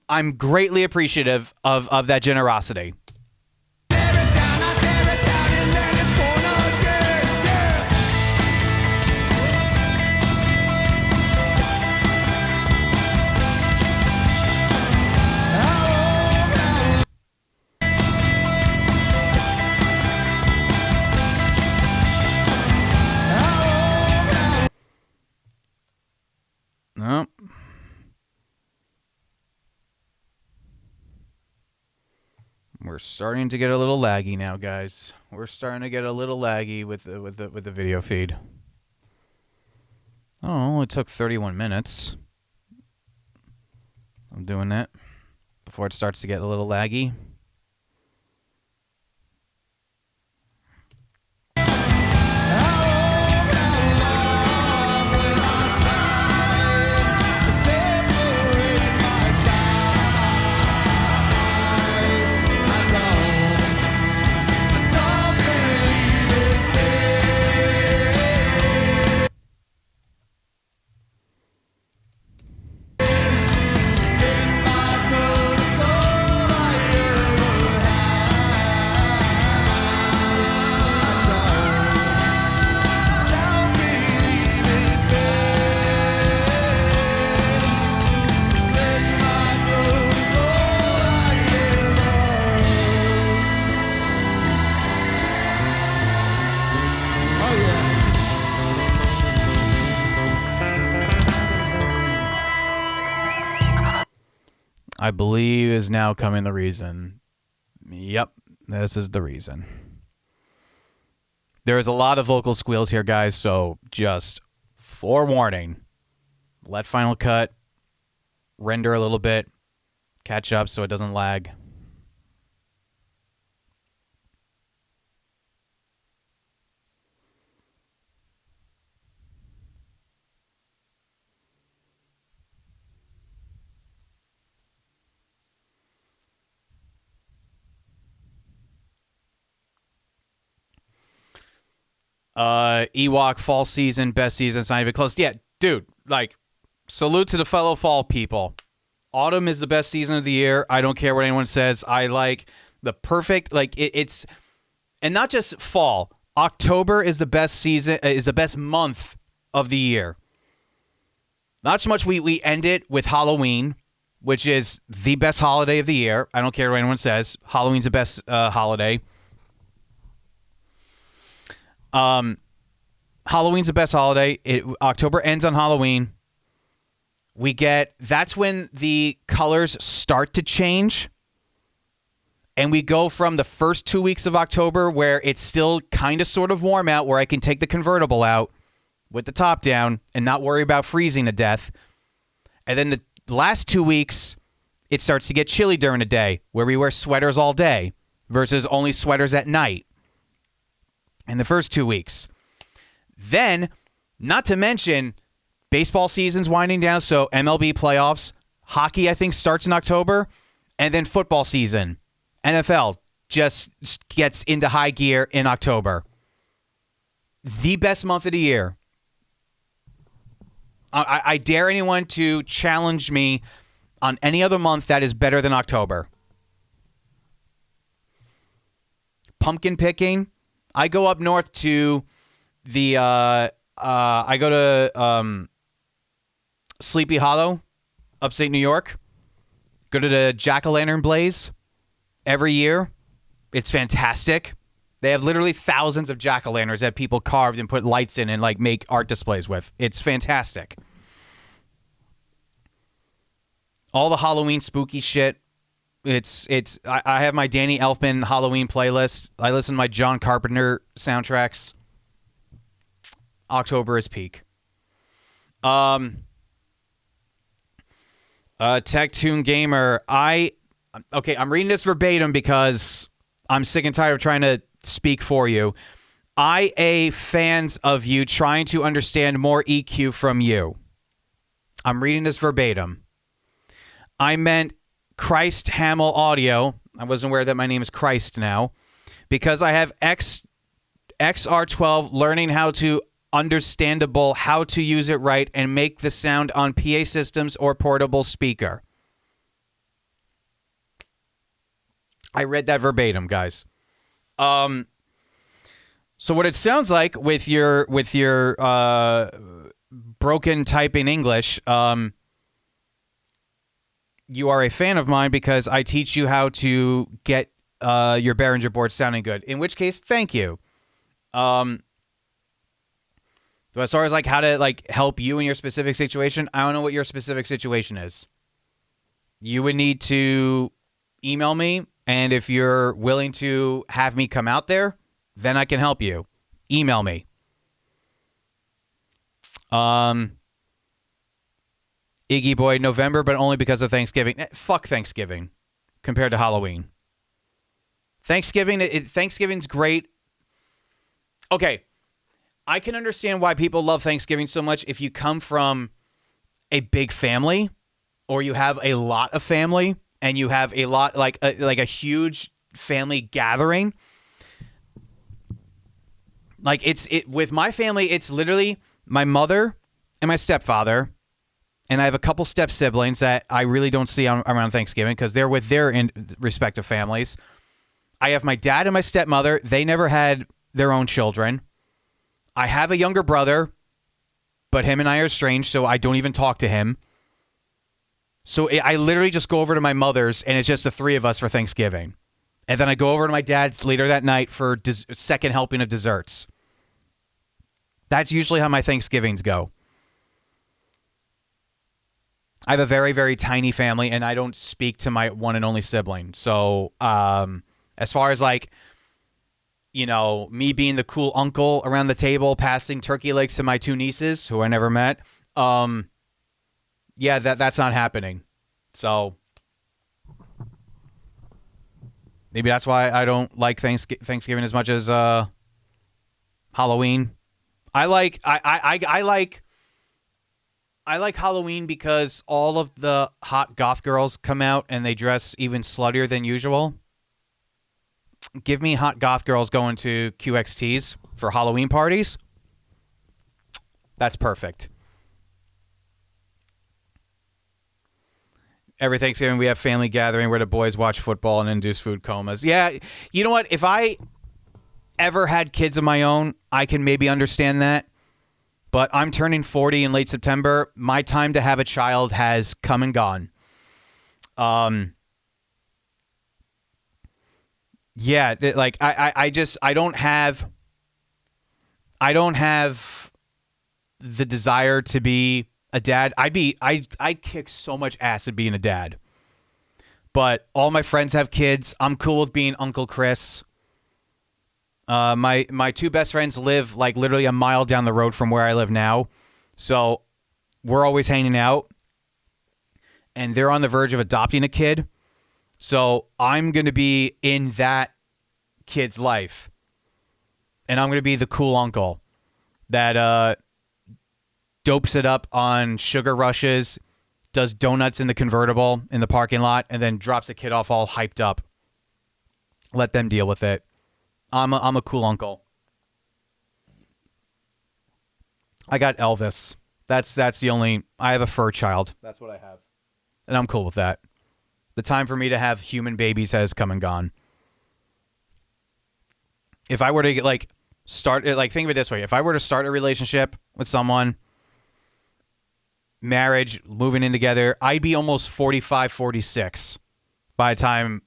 I'm greatly appreciative of that generosity. Nope. We're starting to get a little laggy now, guys. We're starting to get a little laggy with the video feed. Oh, it only took 31 minutes. I'm doing that before it starts to get a little laggy. I believe is now coming the reason. Yep, this is the reason. There is a lot of vocal squeals here, guys, so just forewarning. Let Final Cut render a little bit, catch up so it doesn't lag. Ewok fall season, best season, it's not even close. Yeah, dude, like, salute to the fellow fall people. Autumn is the best season of the year. I don't care what anyone says. I like the perfect, like, it's, and not just fall. October is the best season, is the best month of the year. Not so much we end it with Halloween, which is the best holiday of the year. I don't care what anyone says. Halloween's the best holiday. Halloween's the best holiday. October ends on Halloween. That's when the colors start to change. And we go from the first 2 weeks of October where it's still kind of sort of warm out, where I can take the convertible out with the top down and not worry about freezing to death. And then the last 2 weeks, it starts to get chilly during the day, where we wear sweaters all day versus only sweaters at night. In the first 2 weeks. Then, not to mention, baseball season's winding down, so MLB playoffs. Hockey, I think, starts in October. And then football season. NFL just gets into high gear in October. The best month of the year. I dare anyone to challenge me on any other month that is better than October. Pumpkin picking. I go up north to the, I go to Sleepy Hollow, upstate New York, Go to the Jack-o'-lantern blaze every year. It's fantastic. They have literally thousands of jack-o'-lanterns that people carved and put lights in and like make art displays with. It's fantastic. All the Halloween spooky shit. I have my Danny Elfman Halloween playlist. I listen to my John Carpenter soundtracks. October is peak. Tech Tune Gamer. I'm reading this verbatim because I'm sick and tired of trying to speak for you. Fans of you trying to understand more EQ from you. I'm reading this verbatim. I meant Christ Hamill Audio. I wasn't aware that my name is Christ now. Because I have XR12 learning how to understandable how to use it right and make the sound on PA systems or portable speaker. I read that verbatim, guys. So what it sounds like with your broken typing English, you are a fan of mine because I teach you how to get your Behringer board sounding good. In which case, thank you. So as far as like how to like help you in your specific situation, I don't know what your specific situation is. You would need to email me, and if you're willing to have me come out there, then I can help you. Email me. Iggy Boy, November, but only because of Thanksgiving. Fuck Thanksgiving compared to Halloween. Thanksgiving's great. Okay. I can understand why people love Thanksgiving so much if you come from a big family or you have a lot of family and you have a lot like a huge family gathering. Like with my family, it's literally my mother and my stepfather, and I have a couple step siblings that I really don't see around Thanksgiving because they're with their respective families. I have my dad and my stepmother. They never had their own children. I have a younger brother, but him and I are estranged, so I don't even talk to him. So I literally just go over to my mother's, and it's just the three of us for Thanksgiving. And then I go over to my dad's later that night for second helping of desserts. That's usually how my Thanksgivings go. I have a very, very tiny family, and I don't speak to my one and only sibling. So as far as like, you know, me being the cool uncle around the table, passing turkey legs to my two nieces, who I never met. Yeah, that's not happening. So maybe that's why I don't like Thanksgiving as much as Halloween. I like Halloween because all of the hot goth girls come out and they dress even sluttier than usual. Give me hot goth girls going to QXTs for Halloween parties. That's perfect. Every Thanksgiving we have family gathering where the boys watch football and induce food comas. Yeah, you know what? If I ever had kids of my own, I can maybe understand that. But I'm turning 40 in late September. My time to have a child has come and gone. Yeah, like I don't have the desire to be a dad. I'd kick so much ass at being a dad. But all my friends have kids. I'm cool with being Uncle Chris. My two best friends live like literally a mile down the road from where I live now. So we're always hanging out. And they're on the verge of adopting a kid. So I'm going to be in that kid's life. And I'm going to be the cool uncle that dopes it up on sugar rushes, does donuts in the convertible in the parking lot, and then drops the kid off all hyped up. Let them deal with it. I'm a cool uncle. I got Elvis. That's the only... I have a fur child. That's what I have. And I'm cool with that. The time for me to have human babies has come and gone. If I were to like start it, like think of it this way: if I were to start a relationship with someone, marriage, moving in together, I'd be almost 45, 46 by the time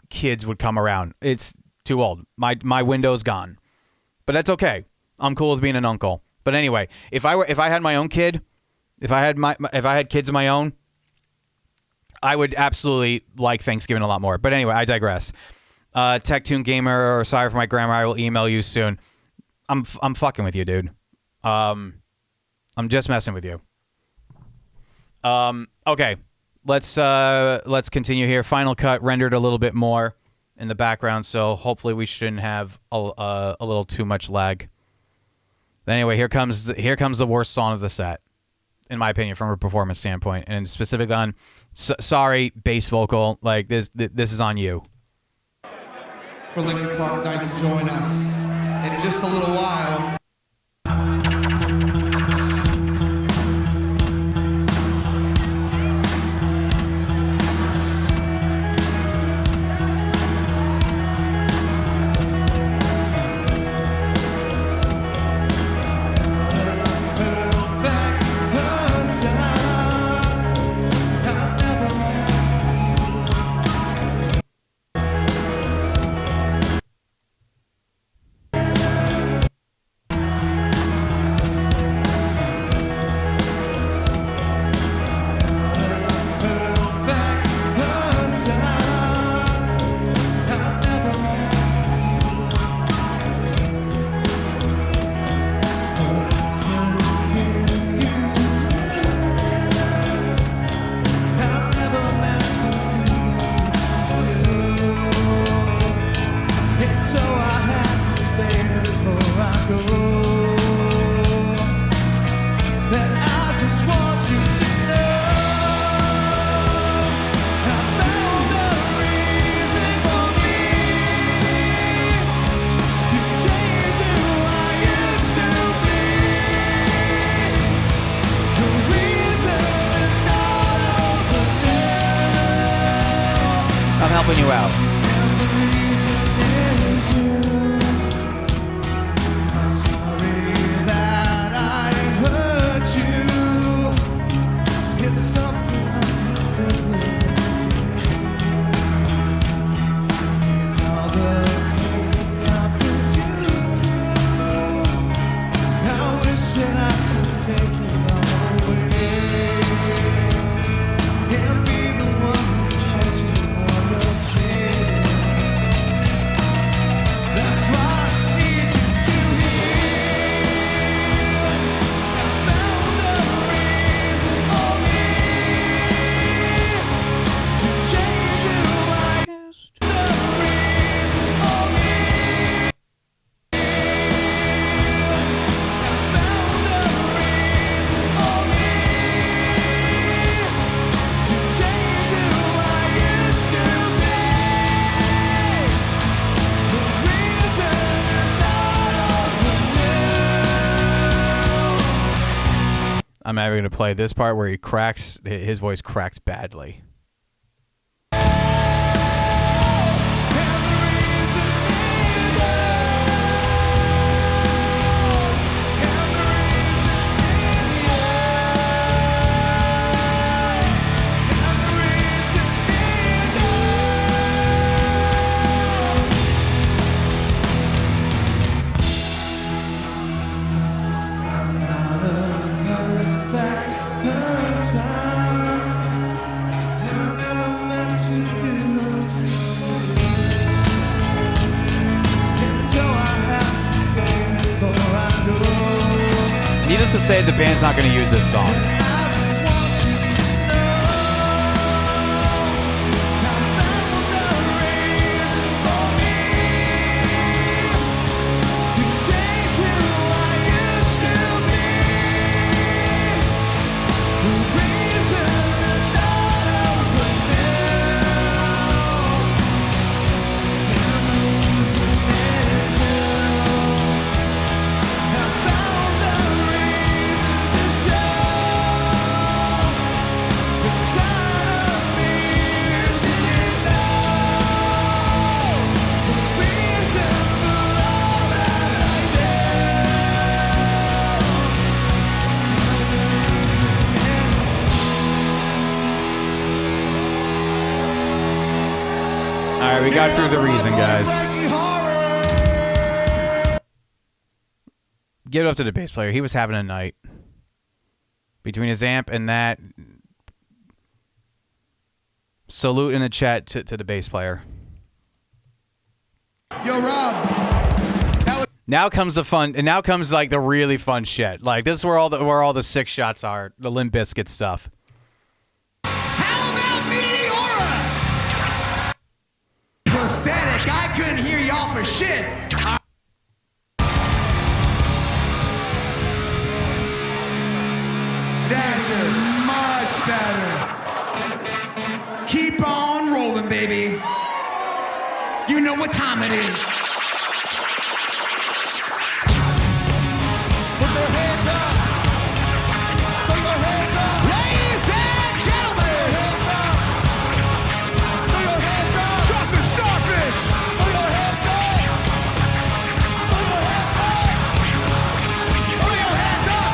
kids would come around. It's too old. My window's gone. But that's okay. I'm cool with being an uncle. But anyway, if I had my own kid, if I had kids of my own, I would absolutely like Thanksgiving a lot more. But anyway, I digress. TechTune Gamer, or sorry for my grammar, I will email you soon. I'm fucking with you, dude. I'm just messing with you. Okay. Let's continue here. Final Cut rendered a little bit more in the background, so hopefully we shouldn't have a little too much lag. Anyway, here comes the worst song of the set, in my opinion, from a performance standpoint, and specifically on sorry bass vocal. Like this is on you. For Lincoln Park Night to join us in just a little while. I'm helping you out. I'm having to play this part where his voice cracks badly. Needless to say, the band's not going to use this song. we got through the reason, guys. Give it up to the bass player. He was having a night. Between his amp and that, salute in the chat to the bass player. Yo, Rob. Now comes the fun, and now comes like the really fun shit. Like this is where all the sick shots are, the Limp Bizkit stuff. How about Meteora? Pathetic. I couldn't hear y'all for shit. That's much better. Keep on rolling, baby. You know what time it is. Put your hands up. Put your hands up. Ladies and gentlemen. Put your hands up. Chocolate starfish. Put your hands up. Put your hands up. Put your hands up.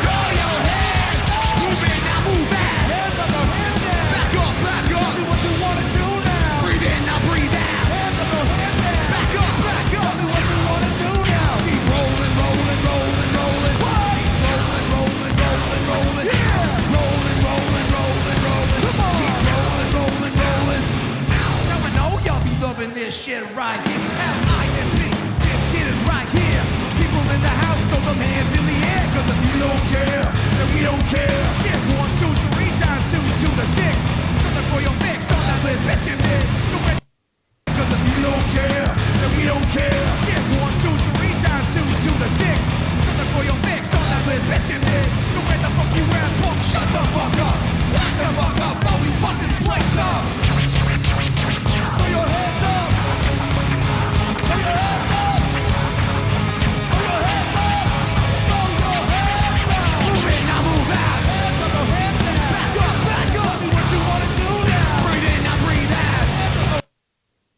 Throw your hands up. Move in, now move back. Hands up, your hands down. Back up, back up. Tell me what you want to do now. Breathe in, now breathe out. Hands up, your hands down. Back up, back up. Tell me what you want to do now. Keep rolling, rolling, rolling, rolling. What? Keep rolling, rolling, rolling, rolling. Yeah. Rolling, rolling, rolling, rolling. Come on. Keep rolling, rolling, rolling. Now I know y'all be loving this shit right here. L-I-M-P. This kid is right here. People in the house throw them hands in the air. Cause if you don't care, then we don't care. Get 1, 2, 3 times 2 to the 6. Something for your fix on that Limp Bizkit mix. Cause if you don't care, then we don't care. Get 1, 2, 3 times 2 to the 6. Something for your fix on that Limp Bizkit mix. Know where the fuck you at, punk? Shut the fuck up. Back the fuck up, before we fuck this place up. Put your hands up. Put your hands up. Put your hands up. Throw your hands up. Move in, now move out. Hands up, your hands down. Back up, back up. Tell me what you wanna do now. Breathe in, now breathe out.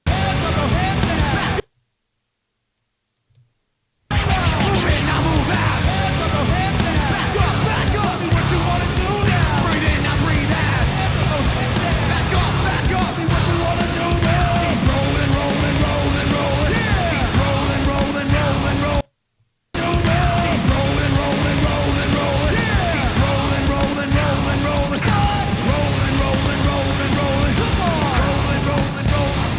Hands up, your hands down. Back up. Move in, now move out. Hands up, your hands down. Back up, back up. Tell me what you wanna do now. Breathe in, now breathe out. Hands up, your hands down. Back up, back up. Tell me what you wanna do now. Keep rolling, rolling, rolling, rolling. Yeah. Keep rolling, rolling, rolling, rolling. Keep rolling, rolling, rolling, rolling. Yeah. Keep rolling, rolling, rolling, rolling. Rolling, rolling, rolling, rolling. Come on. Rolling, rolling, rolling.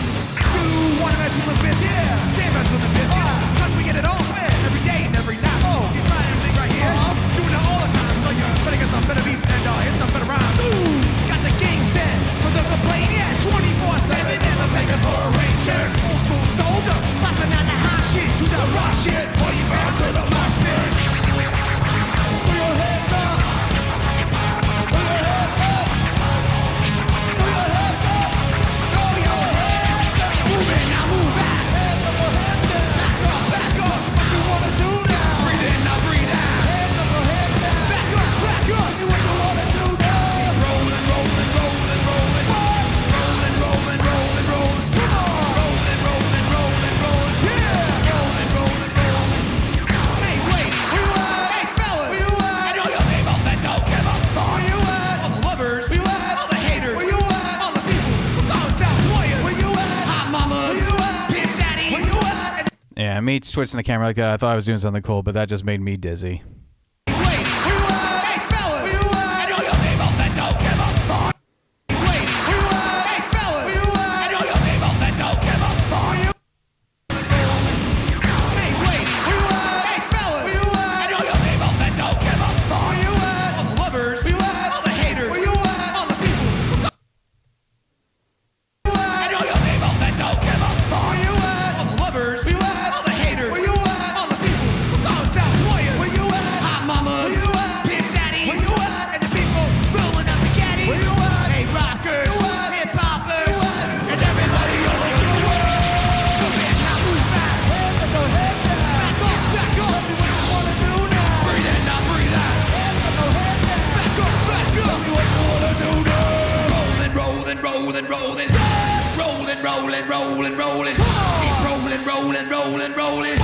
You wanna mess with the biscuit? Yeah. Damn mess with the biscuit. Cause we get it all wet every day and every night. Oh, she's buying everything right here. Doing it all the time. So you better get some better beats and hit some better rhymes. Ooh, got the game set. So they'll complain, yeah, 24/7. Never begging for a ranger. Old school soldier. Busting out the hot shit to the rock shit. Pull you down to the mosh pit. Put your hands up. Put your hands up. Put your hands up. Throw your hands up. Move in, now move out. Hands up, your hands down. Back up, back up. What you wanna do now? Breathe in, now breathe out. Hands up, your hands down. Back up, back up. Tell me what you wanna do now. Keep rolling, rolling, rolling, rolling. Rolling, rolling, rolling, rolling. Come on. Rolling, rolling, rolling, rolling. Yeah. Rolling, rolling, rolling. Hey, wait. Where you at? Hey, fellas. Where you at? I know your name, but don't give a fuck. Where you at? All the lovers. Where you at? All the haters. Where you at? All the people who call themselves players. Where you at? Hot mamas. Where you at? Pimp daddies. Where you at? Yeah, me twisting the camera like that. I thought I was doing something cool, but that just made me dizzy. Wait, where you at? Hey, fellas. Where you at? I know your name, but don't give a fuck. Wait, where you at? Hey, fellas. Where you at? I know your name, but don't give a fuck. Where you Hey, wait, where you at? Hey, fellas. Where you at? I know your name, but don't give a fuck. Where you at? All the lovers. Where you at? All the haters. Where you at? All the people who call I know your name, but don't give a fuck. Where you at? All the lovers. Where you at? All the haters. Where you at? All the people who call themselves players. Where you at? Hot mamas. Where you at? Pimp daddies. Where you at? And the people blowing up the caddies. Where you at? Hey, rockers. Where you at? Hip hoppers. And everybody all over the world. Move in, now move back. Hands up, your head down. Back up, back up. Tell me what you wanna do now. Breathe in, now breathe out. Hands up, your head down. Back up, back up. Tell me what you wanna do now. Rolling, rolling, rolling, rolling. Rolling, rolling, rolling, rolling. Keep rolling, rolling, rolling, rolling.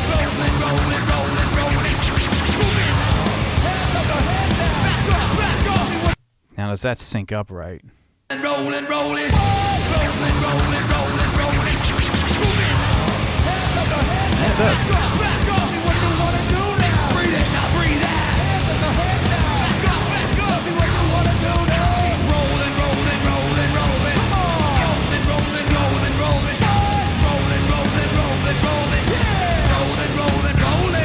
Rolling, rolling, rolling, rolling. Move in. Hands up, your head down. Back up, back up. Now, does that sync up right? Rolling, rolling. Rolling, rolling, rolling, rolling. at this. Back off, me what you wanna do now. Breathe in, now breathe out. Hands up, head down. Back off, me what you wanna do now. Keep rolling, rolling, rolling, rolling. Come on. Rolling, rolling, rolling, rolling. Rolling, rolling, rolling, rolling. Yeah. Rolling, rolling, rolling.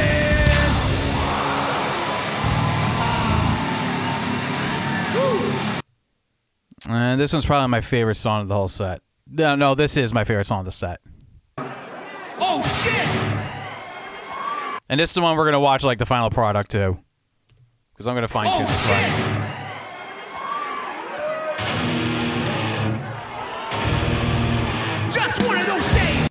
And this one's probably my favorite song of the whole set. No, this is my favorite song of the set. Oh shit! And this is the one we're gonna watch like the final product too, because I'm gonna fine tune this one. Just one of those days.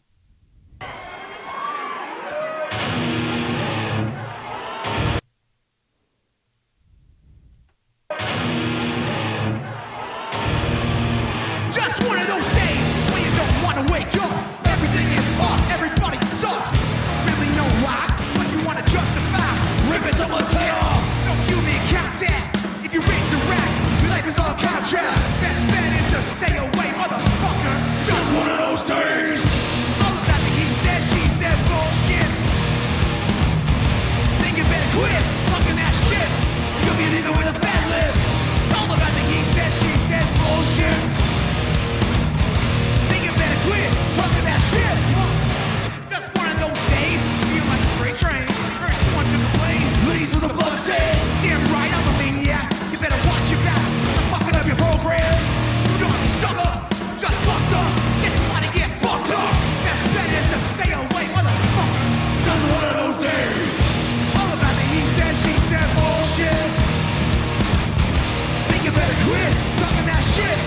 Just one of those days when you don't want to wake up. Everything is fucked, everybody sucks. Don't really know why, but you want to justify ripping someone's head off. No human contact. If you interact, your life is on contract. Best bet is to stay away, motherfucker. Just one of those days. All about the he said bullshit. Think you better quit fucking that shit. You'll be leaving with a fat lip. All about the he said bullshit. Quit fucking that shit. Just one of those days. Feel like a freight train. First one to complain leaves with a blood stain. Damn right, I'm a maniac. You better watch your back. I'm fucking up your program. You know I'm stuck up. Just fucked up. If you wanna get fucked up, best bet is to stay away, motherfucker. Just one of those days. All about the he said bullshit. Think you better quit talking that shit.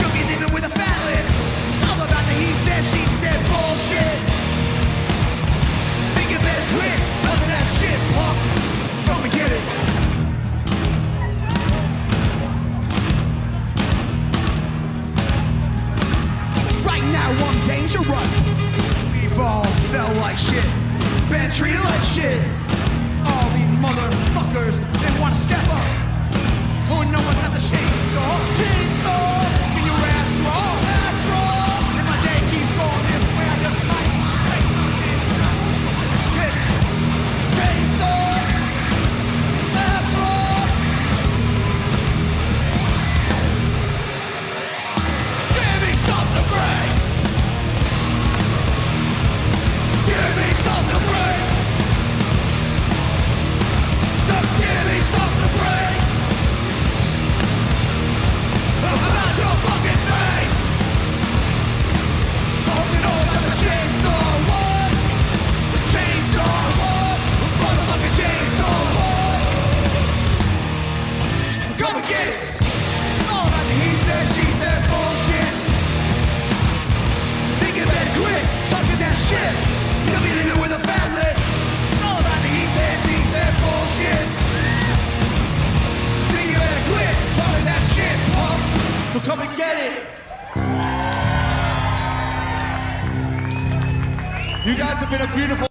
You'll be leaving with a fat lip. All about the he said bullshit. Think you better quit talking that shit, punk. Come and get it. Right now I'm dangerous. We've all felt like shit, been treated like shit. All these motherfuckers, they wanna step up. Oh no, I got the chainsaw. Chainsaw! Skin your ass raw. Ass raw! And my day keeps going this way, I just might break something. Hit it. Chainsaw! Ass raw! Give me something to break! Give me something to break! Just give me something to break! About your fucking face! Holding on by the chainsaw, what? The chainsaw, what? Motherfucking chainsaw, what? Come and get it! All about the he said bullshit. Think you better quit talking that shit. You'll be leaving with a fat lip. All about the he said bullshit. Think you better quit talking that shit, punk. So come and get it. You guys have been a beautiful.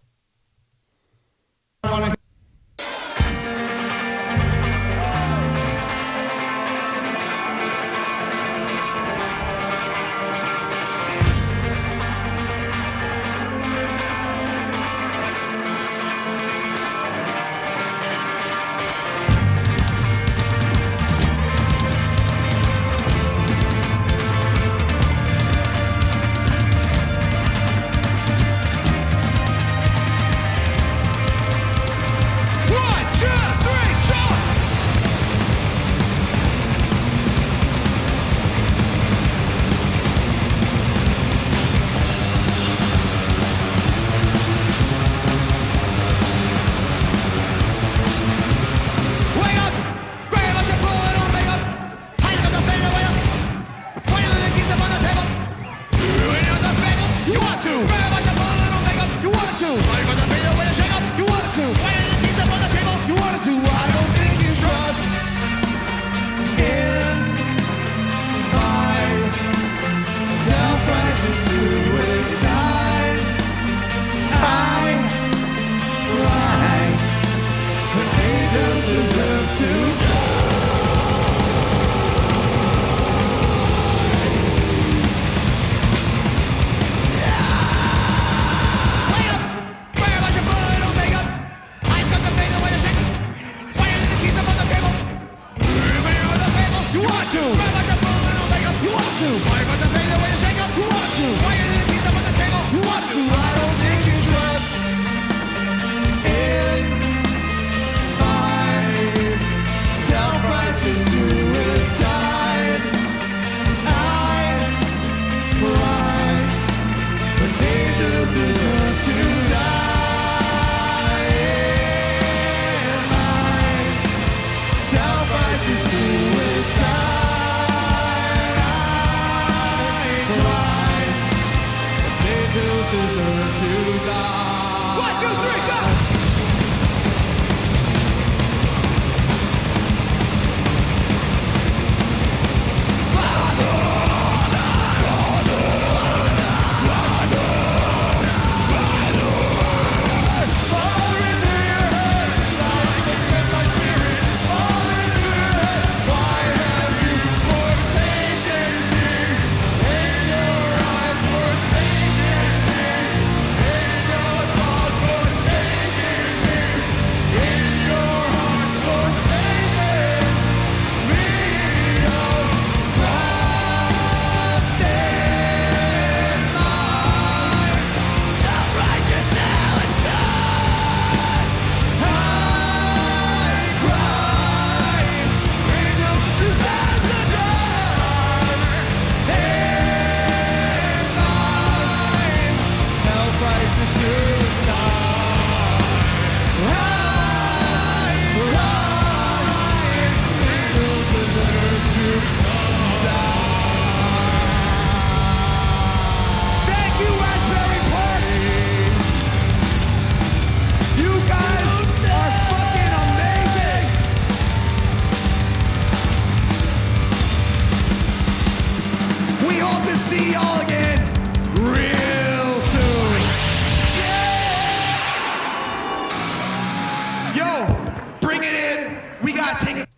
Yo, bring it in. We gotta take it.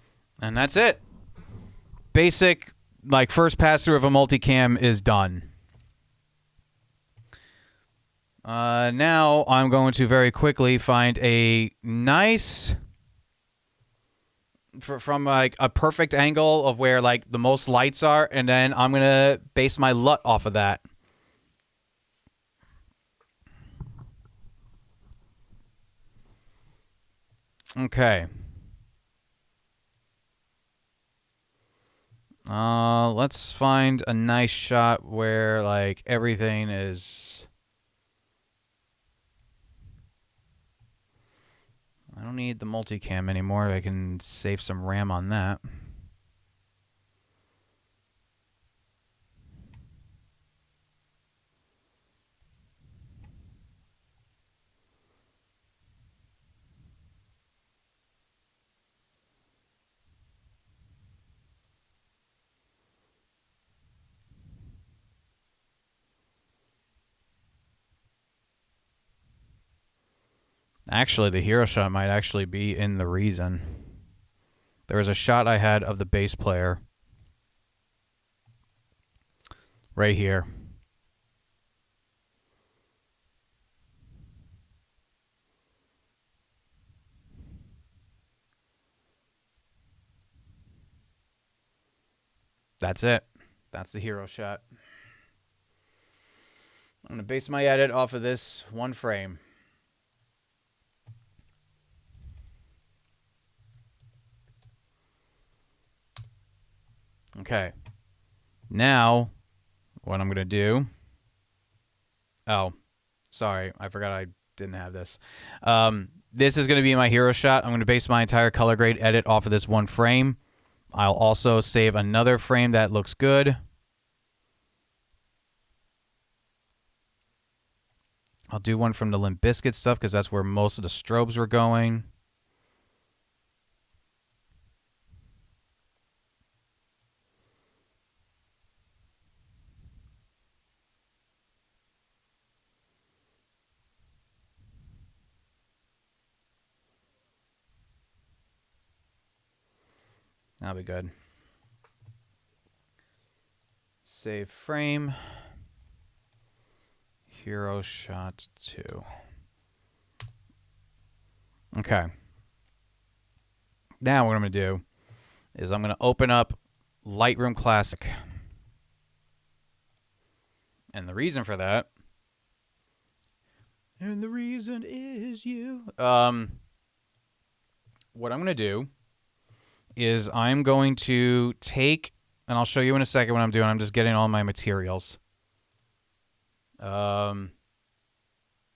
And that's it. Basic, like, first pass through of a multicam is done. Now I'm going to very quickly find a nice, from like a perfect angle of where like the most lights are, and then I'm gonna base my LUT off of that. Okay. Let's find a nice shot where like everything is. I don't need the multicam anymore. I can save some RAM on that. Actually, the hero shot might actually be in the reason. There was a shot I had of the bass player. Right here. That's it. That's the hero shot. I'm going to base my edit off of this one frame. Okay. Now, what I'm going to do... Oh, sorry. I forgot I didn't have this. This is going to be my hero shot. I'm going to base my entire color grade edit off of this one frame. I'll also save another frame that looks good. I'll do one from the Limp Bizkit stuff because that's where most of the strobes were going. That'll be good. Save frame. Hero shot 2. Okay. Now what I'm going to do is I'm going to open up Lightroom Classic. And the reason for that... And the reason is you. What I'm going to do is I'm going to take, and I'll show you in a second what I'm doing. I'm just getting all my materials.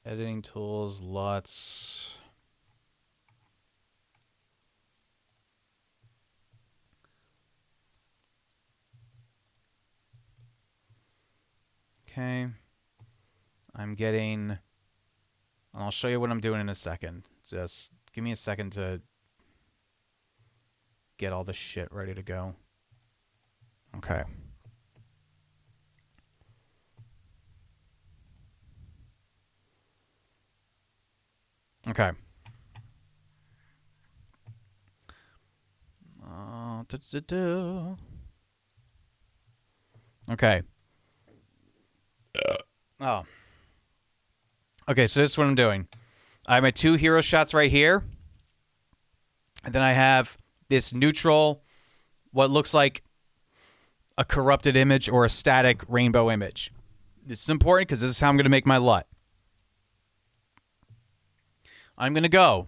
Editing tools, LUTs. Okay. I'm getting, and I'll show you what I'm doing in a second. Just give me a second to get all the shit ready to go. Okay. Okay. Okay. Oh. Okay, so this is what I'm doing. I have my 2 hero shots right here. And then I have this neutral, what looks like a corrupted image or a static rainbow image. This is important because this is how I'm going to make my LUT. I'm going to go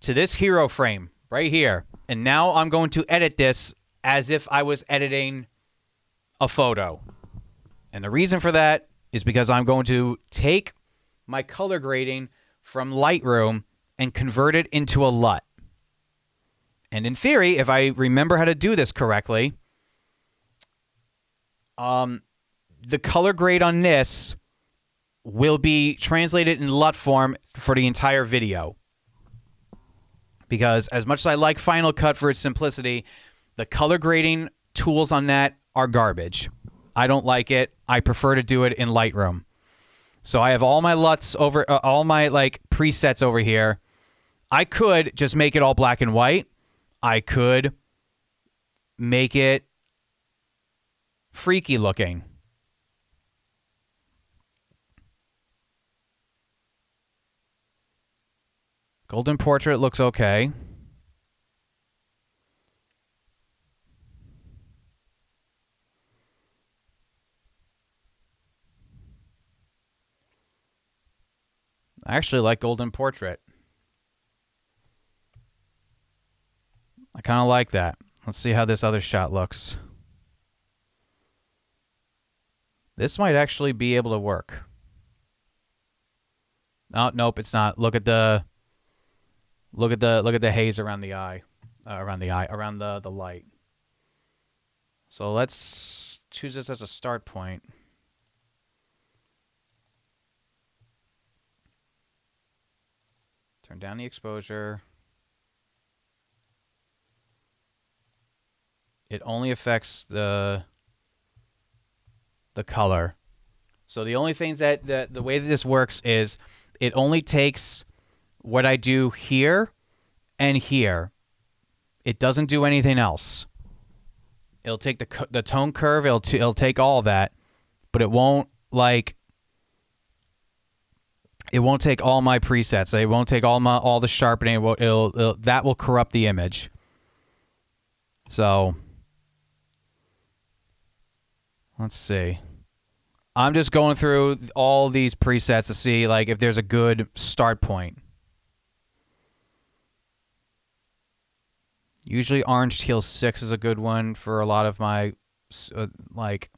to this hero frame right here. And now I'm going to edit this as if I was editing a photo. And the reason for that is because I'm going to take my color grading from Lightroom and convert it into a LUT. And in theory, if I remember how to do this correctly, the color grade on this will be translated in LUT form for the entire video. Because as much as I like Final Cut for its simplicity, the color grading tools on that are garbage. I don't like it. I prefer to do it in Lightroom. So I have all my LUTs over, all my like presets over here. I could just make it all black and white. I could make it freaky looking. Golden portrait looks okay. I actually like golden portrait. I kind of like that. Let's see how this other shot looks. This might actually be able to work. Oh, nope, it's not. Look at the haze around the eye, around the light. So let's choose this as a start point. Turn down the exposure. It only affects the color. So the only things that the way that this works is it only takes what I do here and here. It doesn't do anything else. It'll take the tone curve. It'll take all that, but it won't it won't take all my presets. It won't take all the sharpening. That will corrupt the image. So let's see. I'm just going through all these presets to see like if there's a good start point. Usually Orange Teal 6 is a good one for a lot of my like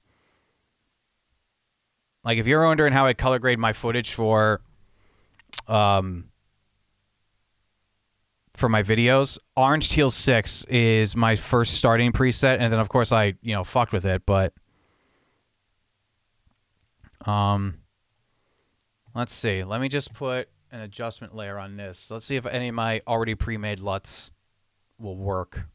if you're wondering how I color grade my footage for my videos, Orange Teal 6 is my first starting preset, and then of course I, fucked with it, but let's see. Let me just put an adjustment layer on this. Let's see if any of my already pre-made LUTs will work.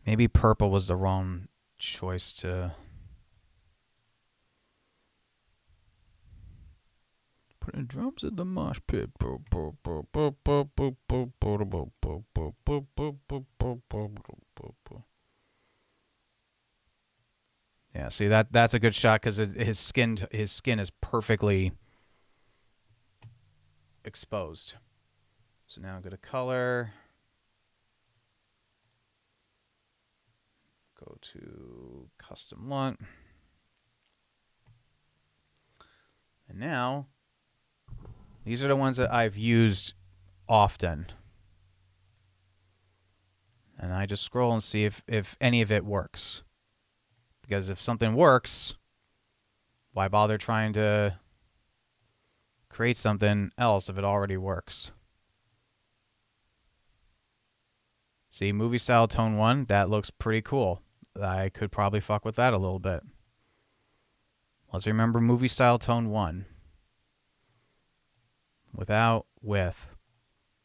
Maybe purple was the wrong choice to put in drums in the mosh pit. Yeah, see that's a good shot because his skin is perfectly exposed. So now I'm gonna color. Go to custom LUT. And now these are the ones that I've used often. And I just scroll and see if any of it works. Because if something works, why bother trying to create something else if it already works? See, movie style tone 1, that looks pretty cool. I could probably fuck with that a little bit. Let's remember movie style tone 1. Without, with.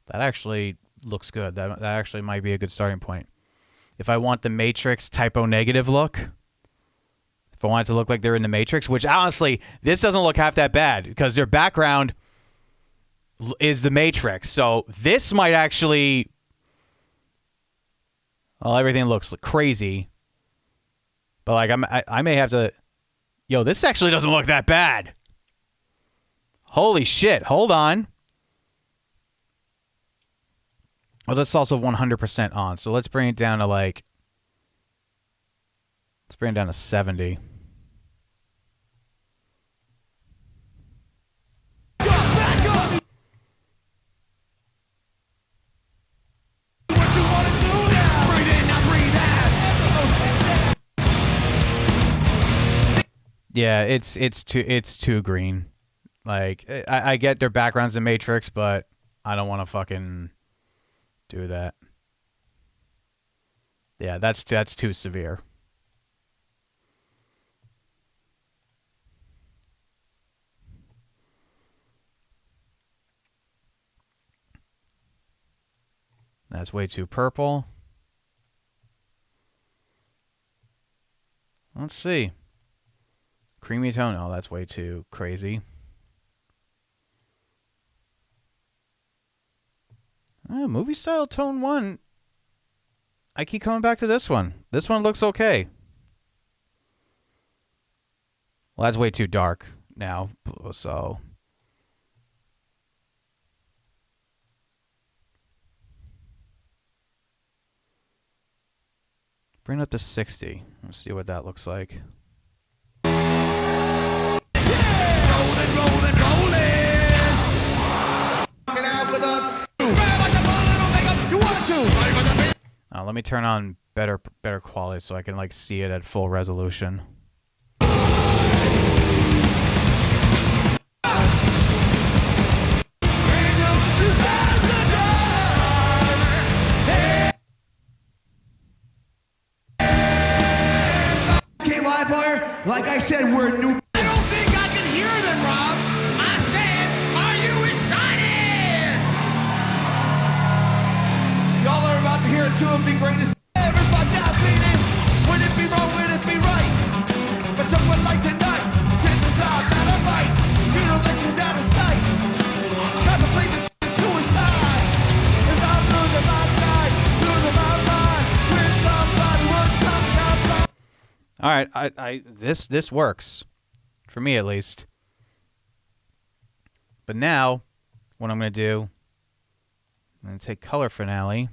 That actually looks good. That actually might be a good starting point. If I want the Matrix typo negative look, if I want it to look like they're in the Matrix, which honestly, this doesn't look half that bad because their background is the Matrix. So this might actually... Well, everything looks crazy. But like I may have to... Yo, this actually doesn't look that bad. Holy shit. Hold on. Well, that's also 100% on. So let's bring it down to like... Let's bring it down to 70. Yeah, it's too green. Like I get their backgrounds in Matrix, but I don't want to fucking do that. Yeah, that's too severe. That's way too purple. Let's see. Creamy tone. Oh, that's way too crazy. Movie style tone 1. I keep coming back to this one. This one looks okay. Well, that's way too dark now, so... Bring it up to 60. Let's see what that looks like. Rolling, rolling, rolling. Get out with us. You want to? Let me turn on better quality so I can like see it at full resolution. Like I said, we're new. I don't think I can hear them, Rob. I said, are you excited? Y'all are about to hear two of the greatest ever fought out beating. Would it be wrong? Would it be right? But someone like tonight, chances are that I might. You don't let you down to sight. Contemplate the suicide. If I'm losing my side, losing my mind, with somebody one time down the line. All right, this works for me at least. But now, what I'm going to do, I'm going to take Color Finale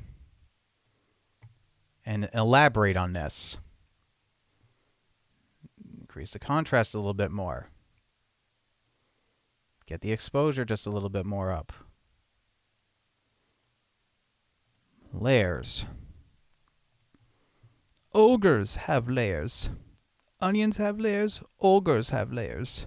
and elaborate on this. Increase the contrast a little bit more. Get the exposure just a little bit more up. Layers. Ogres have layers. Onions have layers. Ogres have layers.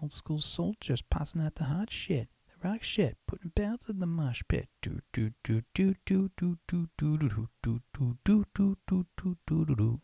Old school soldiers passing out the hot shit, the rock shit, putting belts in the mosh pit. Do do do do do do do do do do do do do do do do do do.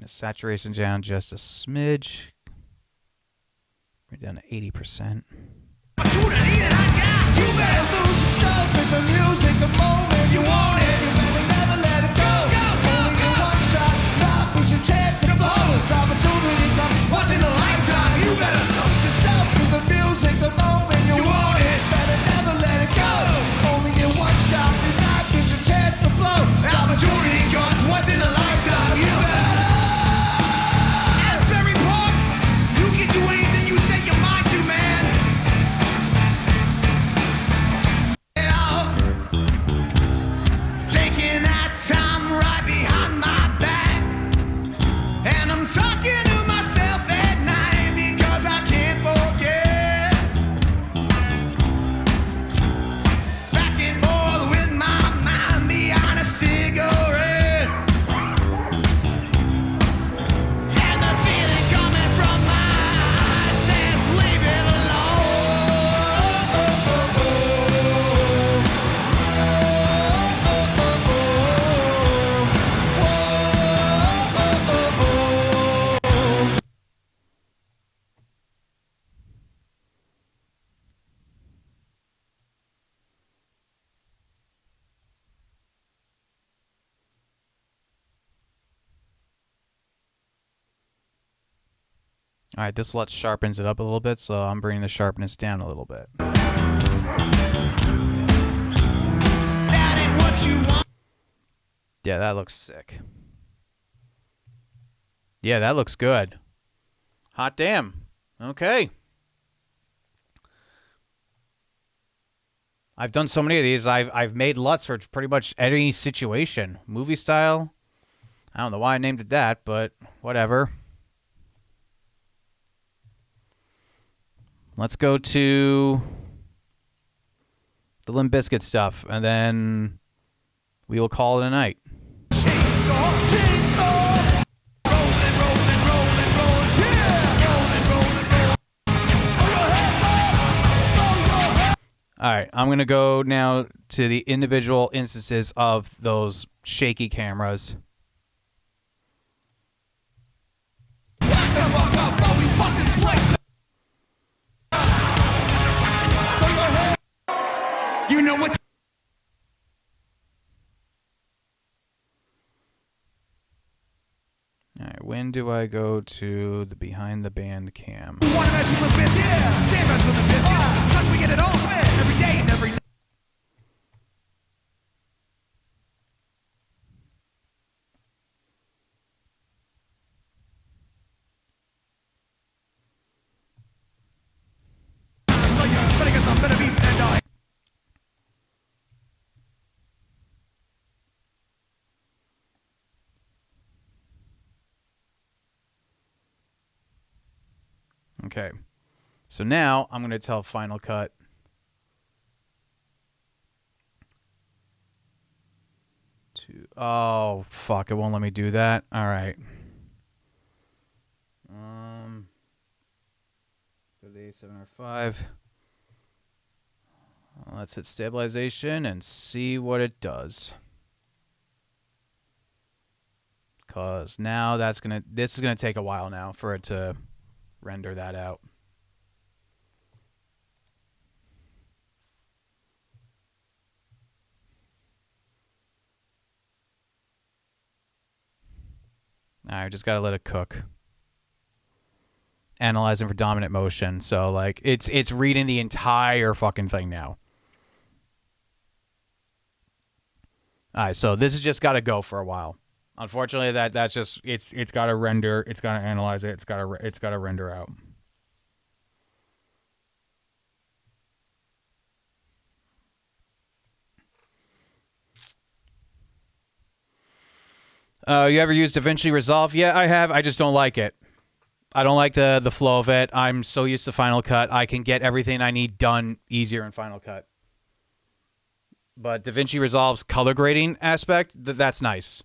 Saturation down just a smidge. We're down to 80%. You better lose yourself in the music the moment you want it. You better never let it go. Only in one shot, not push your chance to blow. It's opportunity comes once in a lifetime. You better lose yourself in the music the moment you want it. Better never let it go. Only in one shot, do not push your chance to blow. Opportunity comes once in a lifetime. You better. Asbury Park, you can do anything you set your mind to, man. Taking that time right behind my back, and I'm talking to myself at night because I can't forget. Back and forth with my mind behind a cigarette, and the feeling coming from my eyes says leave it All right, this sharpens it up a little bit, so I'm bringing the sharpness down a little bit. that ain't what you want. Yeah, that looks sick. Yeah, that looks good. Hot damn. Okay. I've done so many of these. I've made LUTs for pretty much any situation. Movie style. I don't know why I named it that, but whatever. Let's go to the Limp Bizkit stuff, and then we will call it a night. Chainsaw, chainsaw. Rolling, rolling, rolling, rolling. Yeah. Rolling, rolling, rolling. Throw your hands up. Throw your hands. All right, I'm going to go now to the individual instances of those shaky cameras. Back the fuck up, though we fuck this place. Throw your hands. You know what? All right, when do I go to the behind the band cam? You wanna mess with the biscuit? Yeah. Damn mess with the biscuit. Cause we get it all wet every day and every night. So you better get some better beats and I. Okay, so now I'm going to tell Final Cut to... Oh, fuck, it won't let me do that. All right. Go to the A7RV. Let's hit stabilization and see what it does. Because now this is gonna take a while now for it to render that out. All right, just gotta let it cook. Analyzing for dominant motion, so like it's reading the entire fucking thing now. All right, so this has just got to go for a while. Unfortunately, that's just it's got to render, it's got to analyze it, it's got to render out. You ever used DaVinci Resolve? Yeah, I have. I just don't like it. I don't like the flow of it. I'm so used to Final Cut. I can get everything I need done easier in Final Cut. But DaVinci Resolve's color grading aspect, that's nice.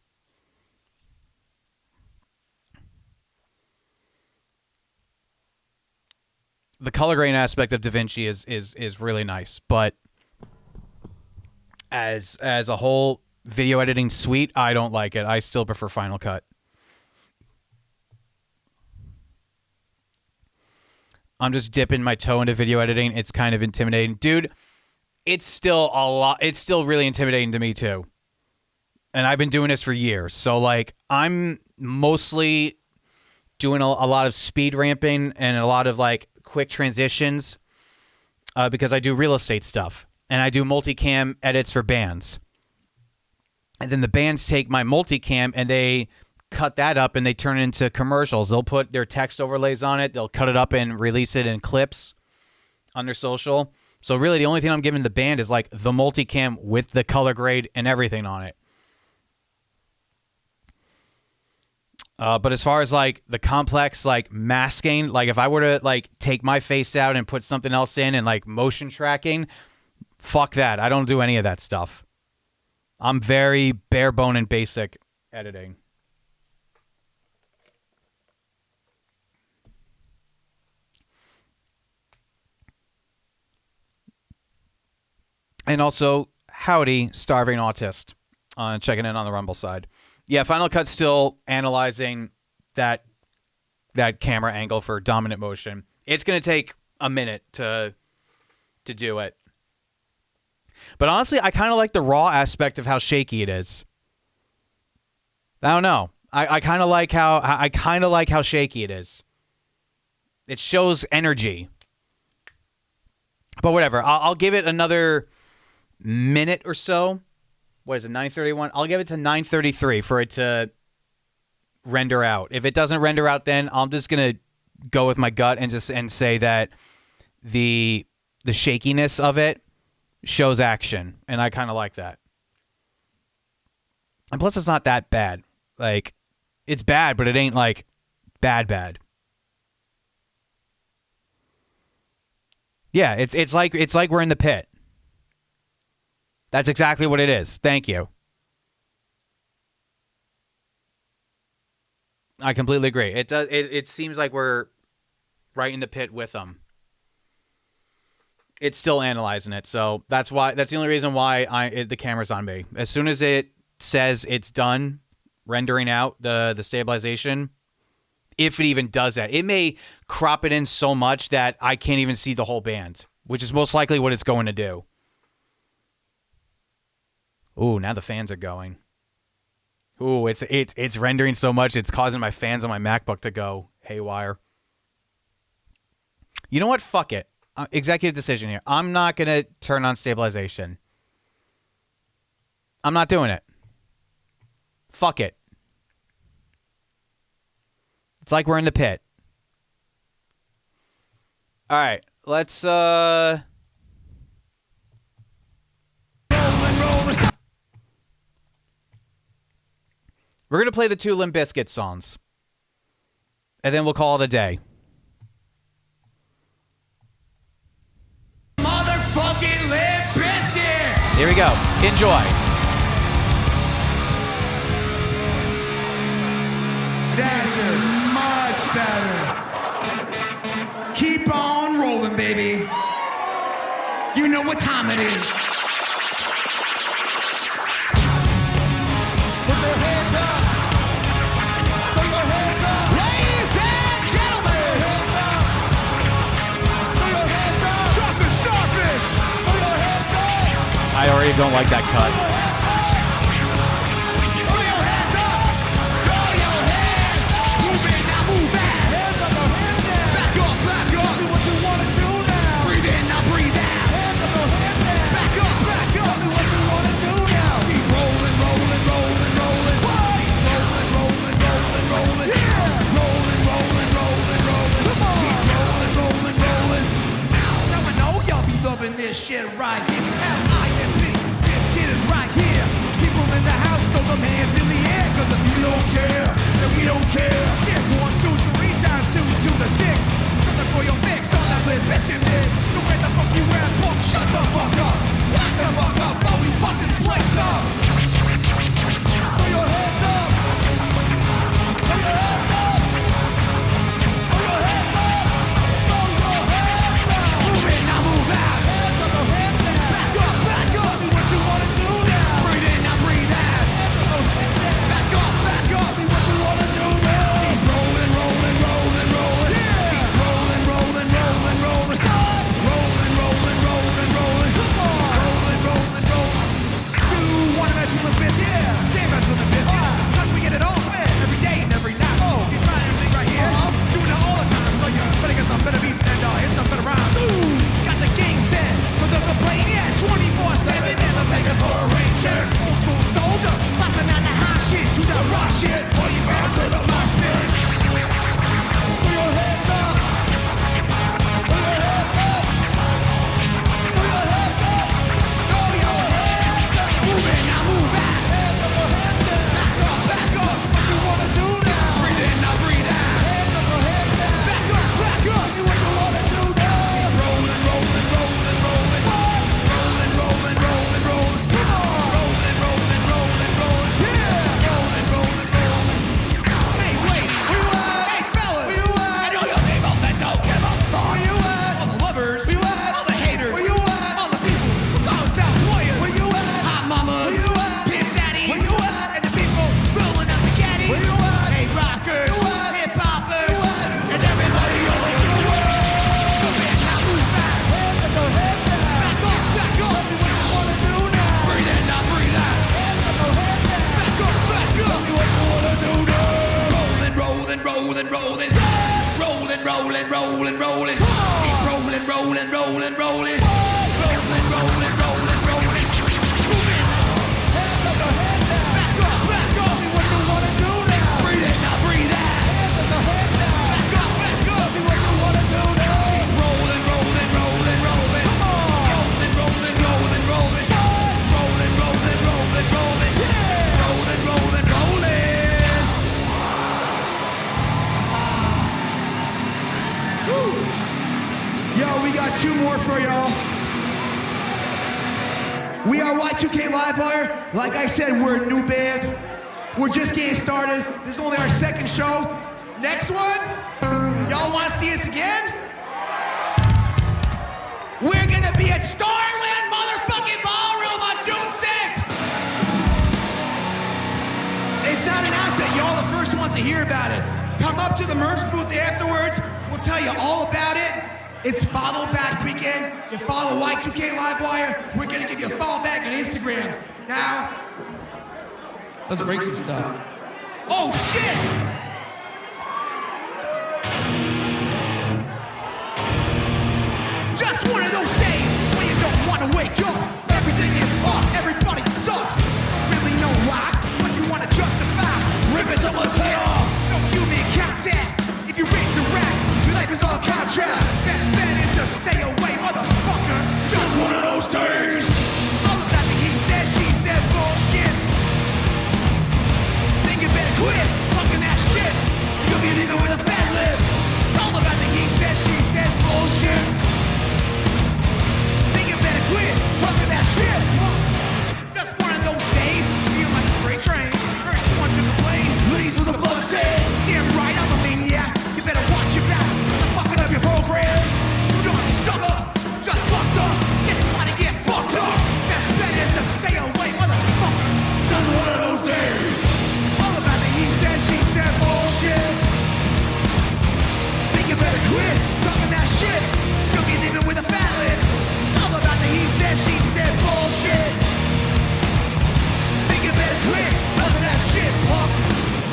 The color grading aspect of DaVinci is really nice, but as a whole video editing suite, I don't like it. I still prefer Final Cut. I'm just dipping my toe into video editing. It's kind of intimidating. Dude, it's still a lot. It's still really intimidating to me too. And I've been doing this for years. So like I'm mostly doing a lot of speed ramping and a lot of like quick transitions because I do real estate stuff and I do multicam edits for bands. And then the bands take my multicam and they cut that up and they turn it into commercials. They'll put their text overlays on it. They'll cut it up and release it in clips on their social. So really the only thing I'm giving the band is like the multicam with the color grade and everything on it. But as far as like the complex like masking, like if I were to like take my face out and put something else in and like motion tracking, fuck that. I don't do any of that stuff. I'm very bare bone and basic editing. And also, howdy, starving autist, checking in on the Rumble side. Yeah, Final Cut's still analyzing that camera angle for dominant motion. It's going to take a minute to do it. But honestly, I kind of like the raw aspect of how shaky it is. I don't know. I kind of like how shaky it is. It shows energy. But whatever. I'll give it another minute or so. What is it, 9:31? I'll give it to 9:33 for it to render out. If it doesn't render out, then I'm just gonna go with my gut and say that the shakiness of it shows action, and I kind of like that. And plus, it's not that bad. Like, it's bad, but it ain't like bad. Yeah, it's like we're in the pit. That's exactly what it is. Thank you. I completely agree. It does. It seems like we're right in the pit with them. It's still analyzing it, so that's the only reason why the camera's on me. As soon as it says it's done rendering out the stabilization, if it even does that, it may crop it in so much that I can't even see the whole band, which is most likely what it's going to do. Ooh, now the fans are going. Ooh, it's rendering so much it's causing my fans on my MacBook to go haywire. You know what? Fuck it. Executive decision here. I'm not going to turn on stabilization. I'm not doing it. Fuck it. It's like we're in the pit. All right, let's We're going to play the 2 Limp Bizkit songs. And then we'll call it a day. Motherfucking Limp Bizkit! Here we go. Enjoy. That's much better. Keep on rolling, baby. You know what time it is. Put your hands up. Throw your hands up. Ladies and gentlemen. Hands up. Throw your hands up. Chocolate starfish. Throw your hands up. I already don't like that cut. Throw your hands up. Throw your hands up. Throw your hands up. Move in, now move back. Hands up, no hands down. Back up, back up. Do what you want to do now. Breathe in, now breathe out. Hands up, no hands down. Back up, back up. Do what you want to do now. Keep rolling, rolling, rolling, rolling. Keep rolling, rolling, rolling, rolling. Yeah. Rolling, rolling, rolling, rolling. Come on. Keep rolling, rolling, rolling. Now I know y'all be loving this shit right here. L-I-M-P. This kid is right here. People in the house throw them hands in the air. Cause if you don't care, then we don't care. Yeah, 1, 2, 3 times 2 to the 6. Something for your fix on that Limp Bizkit mix. But where the fuck you at, punk? Shut the fuck up. Back the fuck up, before we fuck this place up. Throw your hands up. Throw your hands up. Throw your hands up. Throw your hands up. Move in, now move out. Hands up, no hands down. Back up, back up. Do what you wanna do now. Breathe in, now breathe out. Hands up, no hands down. Back up, back up. Do what you wanna do now. Keep rolling, rolling, rolling, rolling. Yeah. Keep rolling, rolling, rolling, rolling. Rolling, rolling, rolling, rolling. Come on. Rolling, rolling, rolling. You wanna mess with the Bizkit? Yeah. Damn, mess with the Bizkit. How can we get it all? When? Every day and every night. Oh, she's riding everything right here. Doing it all the time. So you better get some better beats and hit some better rhymes. Ooh, got the gang set. So they'll complain, yeah, 24/7. Never begging for a ranger. Old school soldier. Busting out the hot shit to the rock shit. Pull you down to the mosh pit. Put your hands up. Put your hands up. Put your hands up. Throw your hands up. Move in, now move out. Hands up or hands down. Back up, back up. What you wanna do now? Breathe in, now breathe out. Hands up or hands down. Back up, back up. Do what you wanna do now. Rolling, rolling, rolling, rolling. Rolling, rolling, rolling, rolling. Come on. Rolling, rolling, rolling, rolling. Yeah. Rolling, rolling, rolling. Hey, ladies. Where you at? Hey, fellas. Where you at? I know your name, all that don't give a fuck. Where you at? All the lovers. Where you at? All the haters. Where you at? All the people who don't sound players. Where you at? Hot mamas. Where you at? Pimp daddies. Where you at? And the people rolling up the caddies. Where you at? Hey, rockers. Where you at? Hip hoppers. Where you at? And everybody all over the world. Move in, now move back. Hands up, no hands down. Back up, back up. Tell me what you wanna do now. Breathe in, now breathe out. Hands up, no hands down. Back up, back up. Tell me what you wanna do now. Rolling, rolling, rolling, rolling. Rolling, rolling, rolling, rolling. Keep rolling, rolling, rolling, rolling. Rolling, rolling, rolling, rolling. Move in. Hands up, no hands down. Back up, back up. Tell me what you wanna do now. Breathe in, now We are Y2K Livewire. Like I said, we're a new band. We're just getting started. This is only our second show. Next one, y'all want to see us again? We're gonna be at Starland motherfucking Ballroom on June 6th. It's not announced yet. Y'all the first ones to hear about it. Come up to the merch booth afterwards. We'll tell you all about it. It's follow back weekend. You follow Y2K Livewire. We're gonna give you a follow back on Instagram. Now, let's break some stuff. Oh shit! Just one of those days when you don't want to wake up. Everything is fucked, everybody sucks. Don't really know why, but you want to justify ripping someone's head off. No human contact. If you interact, your life is all contract. Best bet is to stay away, motherfucker. Just one of those days. All about the he said, she said bullshit. Think you better quit fucking that shit. You'll be leaving with a fat lip. All about the he said, she said bullshit. Quit fucking that shit. Just one of those days, feel like a freight train. First one to complain, leaves with a blood stain. Damn right, I'm a maniac. You better watch your back. I'm fucking up your program. You know I'm stuck up, just fucked up. It's money get fucked up. Best bet is to stay away, motherfucker. Just one of those days. All about the he said, she said bullshit. Think you better quit talking that shit. You'll be leaving with a fat lip. All about the he said, she said bullshit. Think you better quit loving that shit, punk.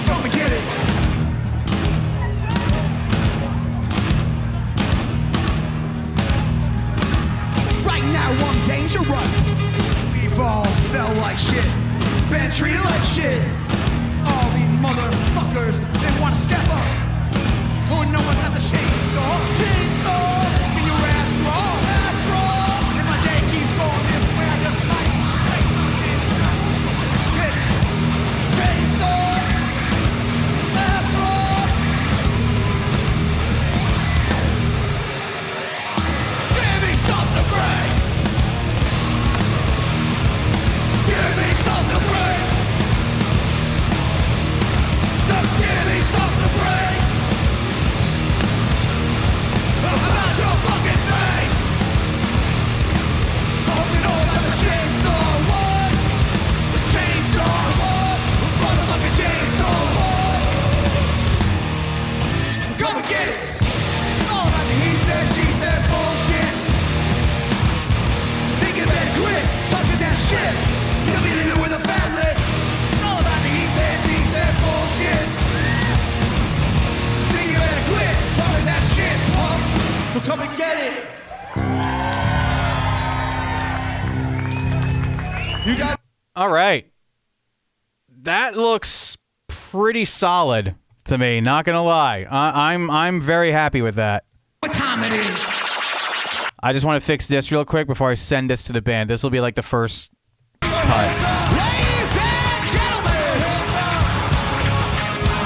Come and get it. Right now I'm dangerous. We've all felt like shit, been treated like shit. All these motherfuckers, they wanna step up. Oh no, I got the chainsaw. Chainsaw, skin your ass raw. Ass raw. Keeps going this way, I just might play something right. Hit it. Chainsaw. That's right. Give me something to break. Give me something to break. Just give me something to break. About your fucking face. Hope you know about the chainsaw war. The chainsaw war. Motherfucking chainsaw war. Come and get it. All about the he said, she said bullshit. Think you better quit talking that shit. You'll be leaving with a fat lip. All about the he said, she said bullshit. Think you better quit talking that shit, punk. So come and get it. You guys. All right. That looks pretty solid to me, not gonna lie. I'm very happy with that. What time it is? I just want to fix this real quick before I send this to the band. This will be like the first cut. Ladies and gentlemen,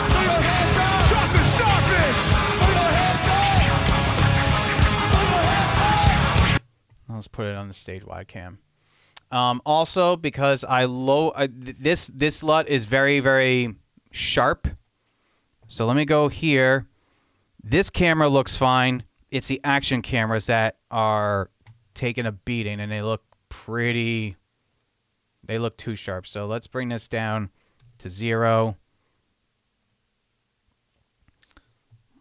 put your hands up. Chocolate starfish. Put your hands up. Put your hands up. Let's put it on the stage wide cam. Also, because this LUT is very, very sharp. So let me go here. This camera looks fine. It's the action cameras that are taking a beating, and they look pretty. They look too sharp. So let's bring this down to 0.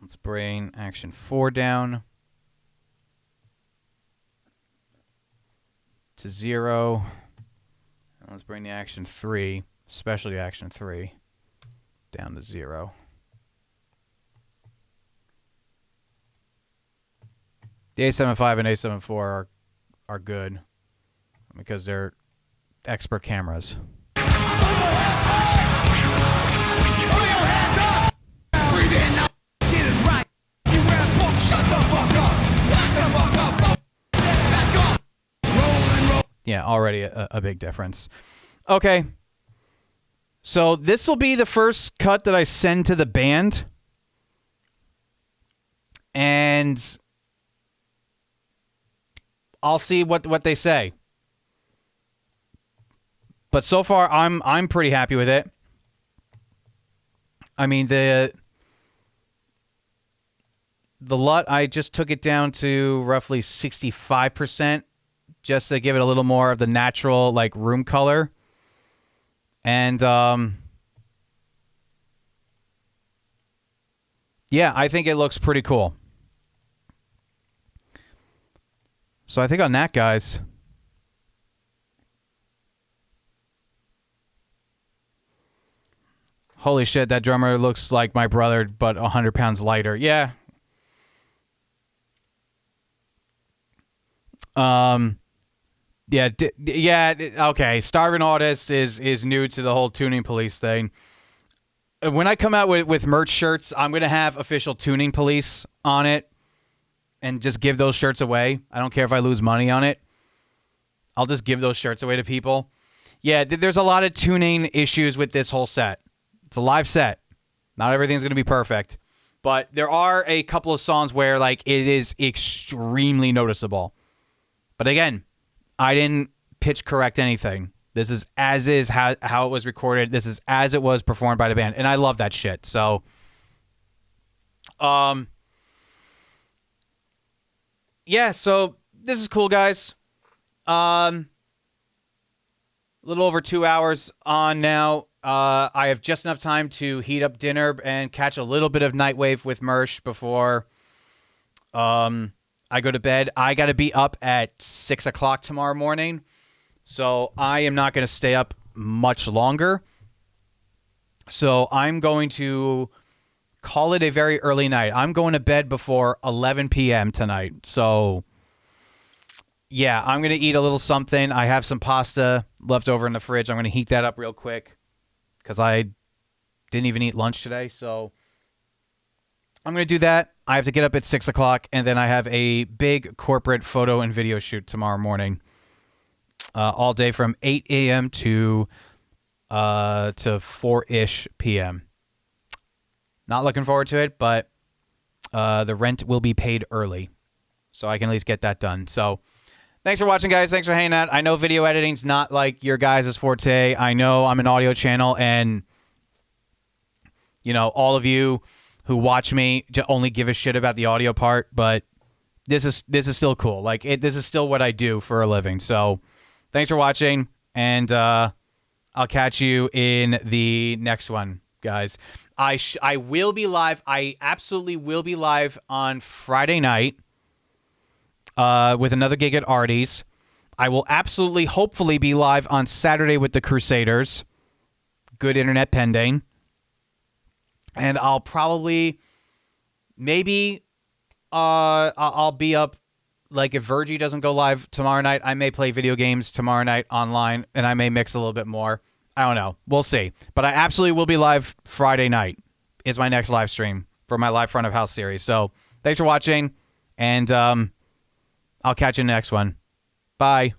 Let's bring Action 4 down to 0. And let's bring the Action 3, especially Action 3, down to 0. The A7V and A7IV are good because they're expert cameras. Put your hands up. Breathe in now. Get it right. You wear a book. Shut the fuck up. Back the fuck up. Back up. Roll and roll. Yeah, already a big difference. Okay. So this will be the first cut that I send to the band. And I'll see what they say. But so far, I'm pretty happy with it. I mean, the LUT, I just took it down to roughly 65% just to give it a little more of the natural, like, room color. And, yeah, I think it looks pretty cool. So I think on that, guys, holy shit, that drummer looks like my brother, but 100 pounds lighter. Yeah. Okay. Starving Artist is new to the whole tuning police thing. When I come out with merch shirts, I'm going to have official tuning police on it and just give those shirts away. I don't care if I lose money on it. I'll just give those shirts away to people. Yeah, there's a lot of tuning issues with this whole set. It's a live set. Not everything's going to be perfect. But there are a couple of songs where, like, it is extremely noticeable. But again, I didn't pitch correct anything. This is as is how it was recorded. This is as it was performed by the band. And I love that shit. So, yeah, so this is cool, guys. A little over 2 hours on now. I have just enough time to heat up dinner and catch a little bit of Nightwave with Mersh before I go to bed. I got to be up at 6 o'clock tomorrow morning, so I am not going to stay up much longer. So I'm going to call it a very early night. I'm going to bed before 11 p.m. tonight. So, yeah, I'm going to eat a little something. I have some pasta left over in the fridge. I'm going to heat that up real quick because I didn't even eat lunch today. So I'm going to do that. I have to get up at 6 o'clock, and then I have a big corporate photo and video shoot tomorrow morning, all day from 8 a.m. to 4-ish p.m. Not looking forward to it, but the rent will be paid early, so I can at least get that done. So thanks for watching, guys. Thanks for hanging out. I know video editing's not like your guys' forte. I know I'm an audio channel, and you know, all of you who watch me only give a shit about the audio part, but this is still cool. Like, this is still what I do for a living. So thanks for watching, and I'll catch you in the next one, guys. I will be live. I absolutely will be live on Friday night with another gig at Artie's. I will absolutely, hopefully, be live on Saturday with the Crusaders. Good internet pending. And I'll probably, maybe, I'll be up, like, if Virgie doesn't go live tomorrow night, I may play video games tomorrow night online, and I may mix a little bit more. I don't know. We'll see. But I absolutely will be live Friday night is my next live stream for my live front of house series. So thanks for watching, and I'll catch you in the next one. Bye.